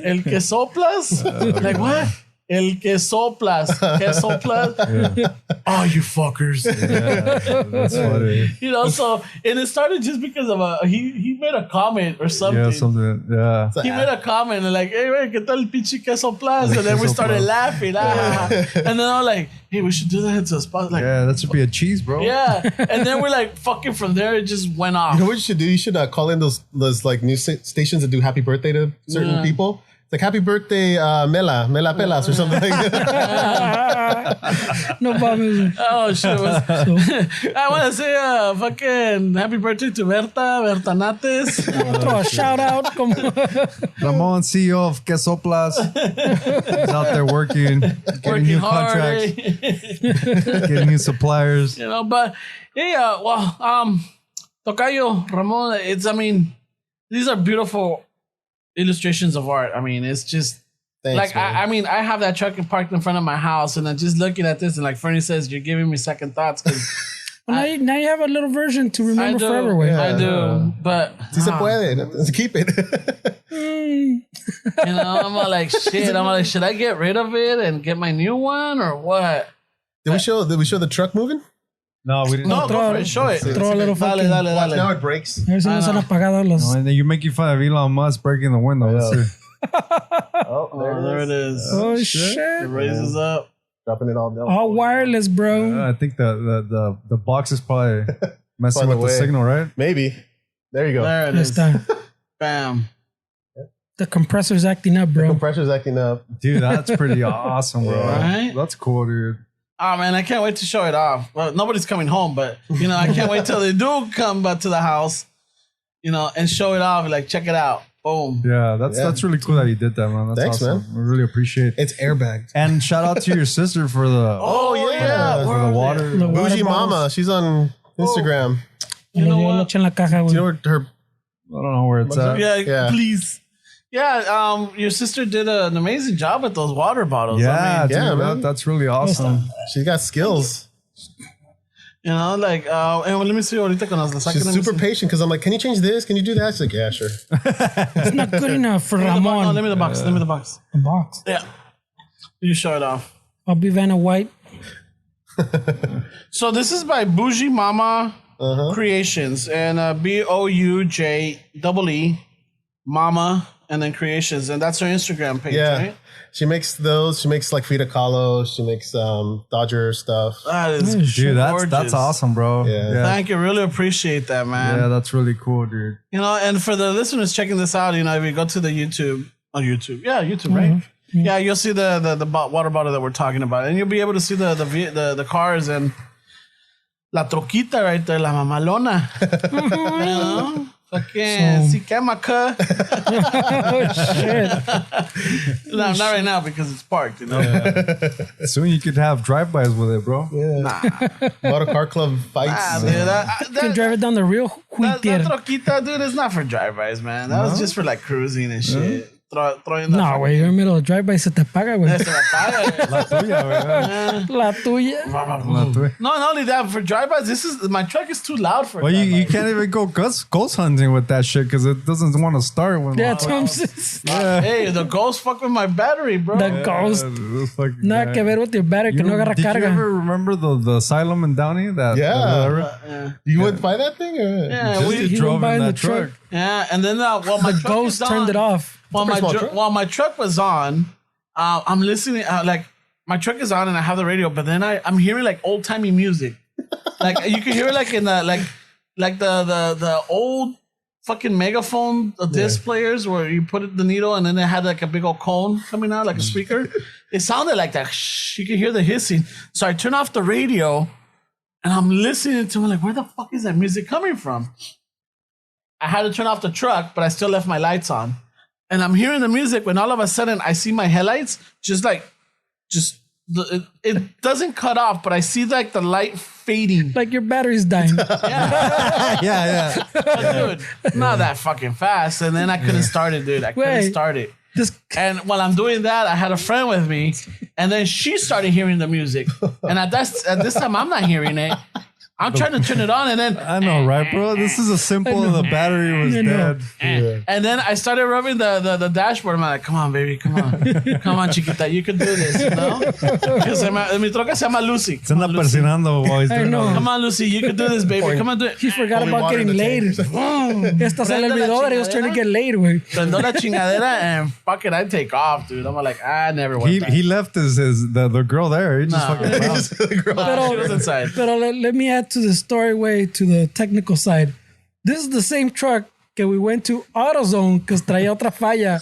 "El queso plus?" Like, what? El queso plus. Queso plus. Yeah. Oh, you fuckers. Yeah, that's funny. So, and it started just because of he made a comment or something. Yeah, something. Yeah. He made a comment and like, "Hey, man, ¿qué tal el pinche queso plus?" And then we started laughing. And then I'm like, "Hey, we should do that into a spot." Like, Yeah, that should be a cheese, bro. yeah. And then we're like, fucking from there, it just went off. you know what you should do? You should call in those like news stations that do happy birthday to certain people. It's like happy birthday, Mela Pelas or something like that. No problem. Oh, shit. I want to say fucking happy birthday to Berta Nates. Throw a shout out. Ramon, CEO of Quesoplas, is out there working new hard, contracts, getting new suppliers. But yeah, Tocayo, Ramon, these are beautiful illustrations of art. I mean, it's just Thanks, man. I have that truck parked in front of my house, and I'm just looking at this, and like Fernie says, you're giving me second thoughts because Now you have a little version to remember forever with. I do, but Si se puede. Let's keep it. I'm all like, shit. I'm all like, should I get rid of it and get my new one or what? Did we show the truck moving? No, we didn't. No, go for it. Show it. Throw a little fucking. Dale. Watch, now it breaks. A ver si no se han apagado los. No, and then you're making fun of Elon Musk breaking the window. Let's see. Oh, there it is. Oh It shit! raises up. Dropping it all down. All wireless, bro. I think the box is probably messing By the with the way. signal, right? Maybe. There you go. There it This is. time, Bam. the compressor's acting up, bro. Compressor's acting up. Dude, that's pretty awesome, bro. Right? That's cool, dude. Oh man, I can't wait to show it off. Well, nobody's coming home, but I can't wait till they do come back to the house, and show it off. Like, check it out. Boom. Yeah, that's really cool that you did that, man. That's Thanks, awesome. man. We really appreciate it. It's airbagged. And shout out to your sister for the yeah. for the water. The water Bougie bottles. Mama. She's on Instagram. You know what? Lo eché en la caja, Do güey. you know her? I don't know where it's at. Yeah, please. Yeah, your sister did an amazing job with those water bottles. Yeah, I mean, dude, yeah, man. that's really awesome. She's got skills. and let me see ahorita con las saquen. She's Let me super see. patient because I'm like, can you change this? Can you do that? She's like, yeah, sure. It's not good enough for No, Ramon. let me the box. Let me the box. The box. Yeah. You show it off. I'll be Vanna White. So this is by Bougie Mama Creations and BOUJEE Mama and then Creations, and that's her Instagram page, Yeah. right? She makes those. She makes like Frida Kahlo. She makes Dodger stuff. That is Dude, that's gorgeous. awesome, bro. Yeah. Thank you. Really appreciate that, man. Yeah, that's really cool, dude. And for the listeners checking this out, if you go to the YouTube, right? Yeah, you'll see the water bottle that we're talking about, and you'll be able to see the cars and la troquita right there, la mamalona. Fucking si quema. Oh shit! No, not right now because it's parked. Soon you could have drive-bys with it, bro. Nah, Motor car club fights. dude, You can drive it down the real that Juitier. troquita, dude, is not for drive-bys, man. That was just for like cruising and shit. Throwing the No, güey, you're in the middle of drive-by, se te paga, güey. Se la paga, güey. La tuya, güey. La tuya. La tuya. No, not only that, for drive-bys, my truck is too loud for Well, you drive-bys. can't even go ghost hunting with that shit because it doesn't want to start when Yeah, Thompson's. Hey, the ghost fuck with my battery, bro. The ghost. This fucking Nada guy. que ver with your battery, que no agarra Did you carga. ever remember the asylum in Downey? Yeah. You wouldn't buy that thing? Or? Yeah, Just he drove went by in in that the truck. truck. yeah, and then my The truck ghost is turned on. it off. While Pretty small truck. while my truck was on, I'm listening. My truck is on and I have the radio, but then I'm hearing like old timey music. Like you can hear it like in the like the old fucking megaphone disc players where you put the needle and then it had like a big old cone coming out like a speaker. It sounded like that. You can hear the hissing. So I turn off the radio and I'm listening to it like, where the fuck is that music coming from? I had to turn off the truck, but I still left my lights on. and I'm hearing the music when all of a sudden I see my headlights it doesn't cut off, but I see like the light fading. Like your battery's dying. Yeah. Dude, not that fucking fast. And then I couldn't start it, dude. I couldn't start it. And while I'm doing that, I had a friend with me, and then she started hearing the music. And at this time, I'm not hearing it. I'm trying to turn it on, and then I know, right, bro? This is a simple. The battery was dead. And then I started rubbing the dashboard. I'm like, come on, baby, come on, chiquita, you can do this, you know? Because mi troca se llama Lucy. Se anda persinando while he's doing all Come on, Lucy, you can do this, baby. Come on, do it. He forgot about getting laid. Esta se le olvidó that he was trying to get laid, güey. Prendo la chingadera, and fuck it, I take off, dude. I'm like, I never went back. He left the girl there. He just fucking bounced. She was inside. But let me add to the story to the technical side. This is the same truck that we went to AutoZone because traía otra falla.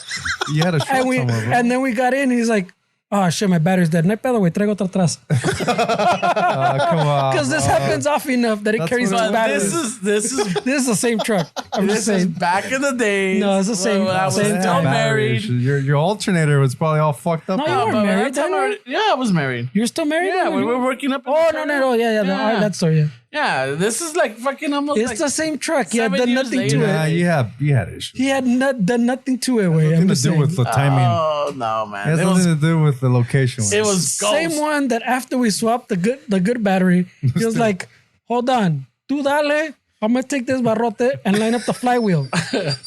You had a shot somewhere, bro. And then we got in. He's like, oh shit, my battery's dead. No hay pedo, güey. Traigo otra atrás. Come on. Because this happens often enough that it carries two batteries. This is the same truck. I'm just this is saying. back in the days. No, it's the same. When I was Same still time. married. Your alternator was probably all fucked up. No, you weren't married. That's how I was married. You're still married? Yeah, then? we were working up. Oh, no. Yeah. That story, yeah. Yeah, this is like fucking almost. It's like the same truck. He had 7 done years nothing later. to Nah, it. you had issues. He had done nothing to it, güey. Nothing I'm to just do saying. with the timing. Oh no, man! It has nothing to do with the location. It was Same ghost. one that after we swapped the good battery, he was like, hold on, tú dale, I'm gonna take this barrote and line up the flywheel. The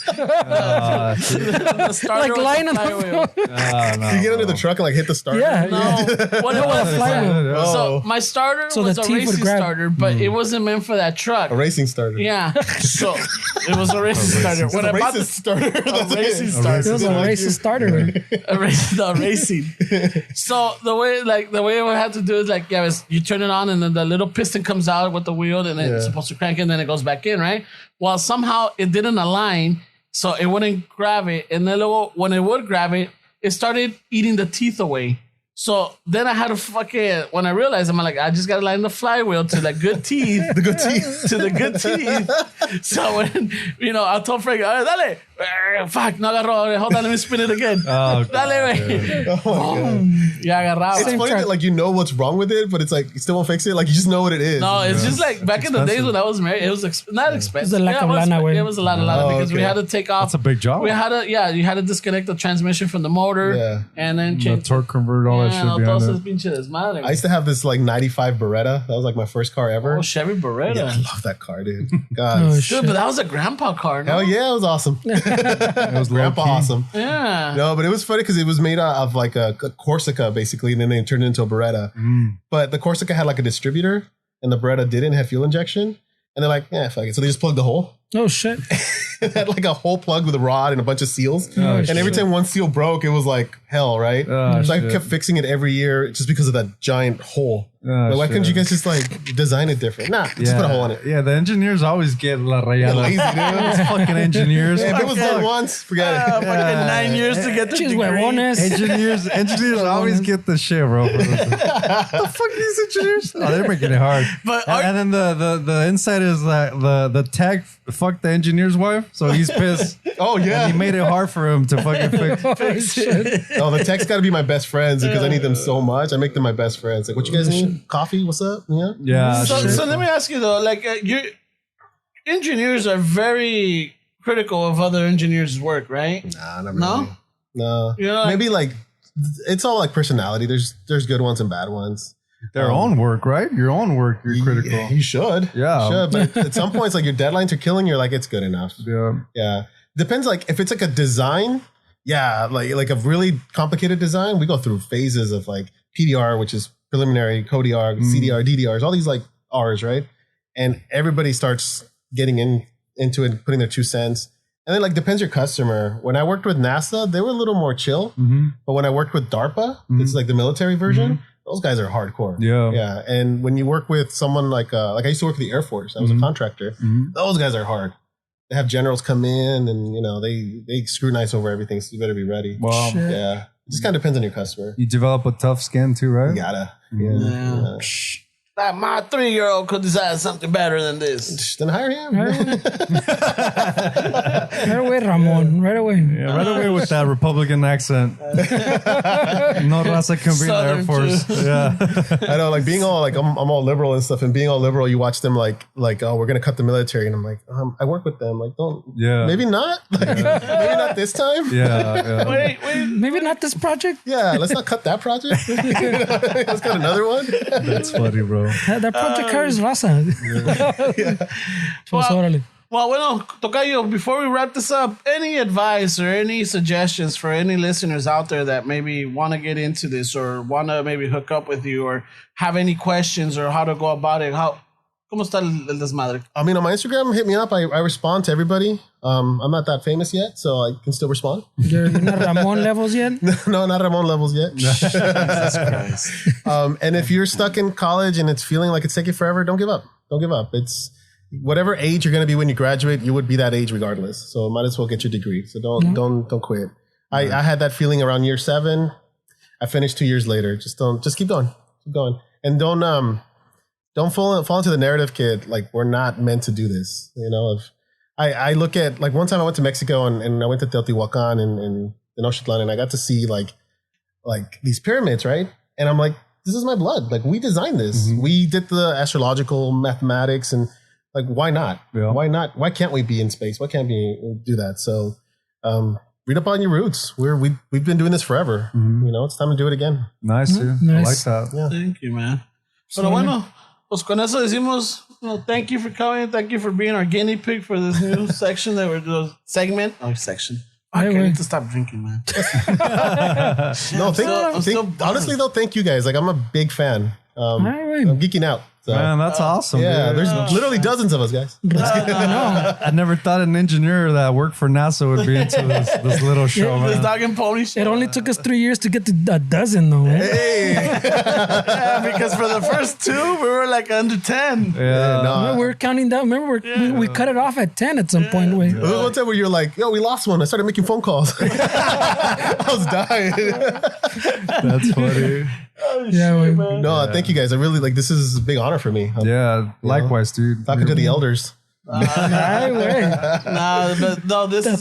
starter Like with line the on flywheel. the You get into the truck and like hit the starter. Yeah. No, what it was is flywheel. that- so my starter So was the a teeth would racing grab. starter, but it wasn't meant for that truck. A racing starter. Yeah, so it was a racing starter. It's When a I bought racist this starter. a racing starter, It was a racist starter. Güey. racing. So the way we had to do is like, you turn it on and then the little piston comes out with the wheel and then it's supposed to crank it and then it goes back in, right? Well, somehow it didn't align, so it wouldn't grab it. And then when it would grab it, it started eating the teeth away. So then I had to when I realized, I'm like, I just got to line the flywheel to the good teeth. The good teeth. To the good teeth. So when, I told Frank, dale. Fuck, no agarró. Hold on, let me spin it again. Oh, Dale, güey. Oh my God. Ya agarraba. It's funny that like you know what's wrong with it, but it's like you still won't fix it. Like you just know what it is. No, it's just like back in the days when I was married, it was not expensive. It was a lack of lana, güey. It was a lot because we okay. had to take off. That's a big job. We had to, you had to disconnect the transmission from the motor, Yeah. and then The change. torque converter, all that shit no, behind todo it. ese pinche desmadre. I used to have this like 95 Beretta. That was like my first car ever. Oh, Chevy Beretta. Yeah, I love that car, dude. God. Oh, Dude, shit. but that was a grandpa car, no? Hell yeah, it was awesome. It was Grandpa low-key. awesome. Yeah. No, but it was funny because it was made out of like a Corsica basically, and then they turned it into a Beretta. But the Corsica had like a distributor, and the Beretta didn't have fuel injection. And they're like, yeah, fuck it. So they just plugged the hole. Oh shit. It had like a hole plug with a rod and a bunch of seals. Oh, and every shit. time one seal broke, it was like hell, right? Oh, so I shit. kept fixing it every year just because of that giant hole. Oh, Like, why couldn't shit. you guys just like design it different? Nah, just put a hole in it. Yeah, the engineers always get la rayada. Lazy, dude. Fucking engiers. If it was done once, forget it. Fucking 9 years to get the Chis degree. huevones. Engineers always get the shit, bro. The fuck these engineers? Oh, they're making it hard. But and then the inside is like the tag fucked the engineer's wife, so he's pissed. Oh yeah. And he made it hard for him to fucking fix. Oh, shit. Oh, the tech's got to be my best friends because I need them so much. I make them my best friends. Like, what you guys need? Coffee? What's up? Yeah. Yeah. So, shit. so let me ask you though, like your engineers are very critical of other engineers' work, right? Nah, not No? really. No. You know, like- Maybe like it's all like personality. There's good ones and bad ones. Their own work, right? Your own work, you're critical. Yeah, you should. Yeah. You should. But at some points, like your deadlines are killing. You're like, it's good enough. Yeah. Yeah. Depends. Like if it's like a design, yeah, like a really complicated design, we go through phases of like PDR, which is preliminary, CODR, CDR, DDRs, all these like R's, right? And everybody starts getting into it, putting their 2 cents. And then like depends your customer. When I worked with NASA, they were a little more chill. But when I worked with DARPA, it's like the military version. Those guys are hardcore. Yeah. Yeah. And when you work with someone like I used to work for the Air Force. I was a contractor. Those guys are hard. They have generals come in and, you know, they scrutinize over everything. So you better be ready. Wow. Shit. Yeah. It just kind of depends on your customer. You develop a tough skin too, right? You gotta. Yeah. that my 3-year-old could decide something better than this. Then hire him. Right away, Ramon. Right away. Yeah, right away with that Republican accent. No raza can be in the Air Southern Force. Yeah. I know, like being all like I'm all liberal and stuff, and being all liberal, you watch them like oh, we're gonna cut the military, and I'm like, I work with them, like don't, maybe not, like, maybe not this time. Yeah. Wait. Maybe not this project. Yeah, let's not cut that project. Let's cut another one. That's funny, bro. That project carries raza. Well, bueno, Tocayo, before we wrap this up, any advice or any suggestions for any listeners out there that maybe want to get into this or want to maybe hook up with you or have any questions or how to go about it? ¿Cómo está el desmadre? I mean, on my Instagram, hit me up. I respond to everybody. I'm not that famous yet, so I can still respond. You're not Ramon levels yet? No, not Ramon levels yet. Jesus Christ. And if you're stuck in college and it's feeling like it's taking forever, don't give up. Don't give up. It's whatever age you're going to be when you graduate, you would be that age regardless. So might as well get your degree. So don't quit. I had that feeling around year 7. I finished 2 years later. Just keep going. Keep going. And don't fall into the narrative, kid. Like, we're not meant to do this. You know, I look at, like, one time I went to Mexico and I went to Teotihuacan and Tenochtitlan, and I got to see like these pyramids, right? And I'm like, this is my blood. Like, we designed this. Mm-hmm. We did the astrological mathematics, and like, why not? Yeah. Why not? Why can't we be in space? Why can't we do that? So read up on your roots. We've been doing this forever. Mm-hmm. You know, it's time to do it again. Nice, dude. Nice. I like that. Yeah. Thank you, man. Pero bueno, pues con eso decimos, thank you for coming. Thank you for being our guinea pig for this new section that we're doing. Section. I need to stop drinking, man. Honestly, though, thank you guys. Like, I'm a big fan. I'm geeking out. So. Man, that's awesome. Yeah, dude. there's literally dozens of us, guys. I never thought an engineer that worked for NASA would be into this little show, man. This dog and pony show. It only took us 3 years to get to a dozen, though. Hey. Yeah, because for the first 2, we were like under 10. Yeah. We were counting down. Remember, we cut it off at 10 at some point. There was one time where you're like, yo, we lost one. I started making phone calls. I was dying. That's funny. No, thank you guys. I really this is a big honor for me. Likewise, dude. Talking to the elders. That's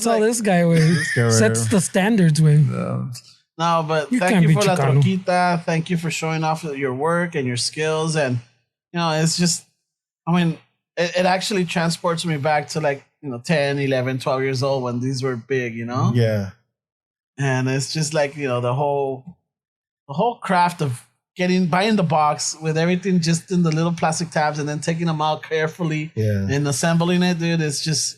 all this guy sets the standards way. No, but thank you for La Troquita. Thank you for showing off your work and your skills. And, it's just, it actually transports me back to 10, 11, 12 years old when these were big, Yeah. And it's just the whole craft of buying the box with everything just in the little plastic tabs and then taking them out carefully and assembling it, dude. It's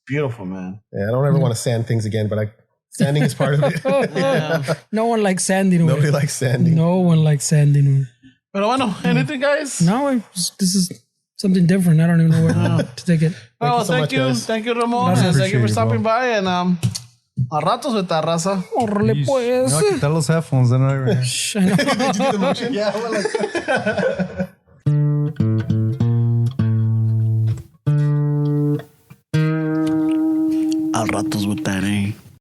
beautiful, man. Yeah, I don't ever want to sand things again, but sanding is part of it. No one likes sanding. Nobody likes sanding. No one likes sanding. But bueno, anything, guys? No, this is something different. I don't even know where to take it. Thank you. Thank you, Ramon. Thank you for stopping by. And a ratos with that raza. Órale, pues. No, quitar los headphones. I know. Did you do the motion? Yeah,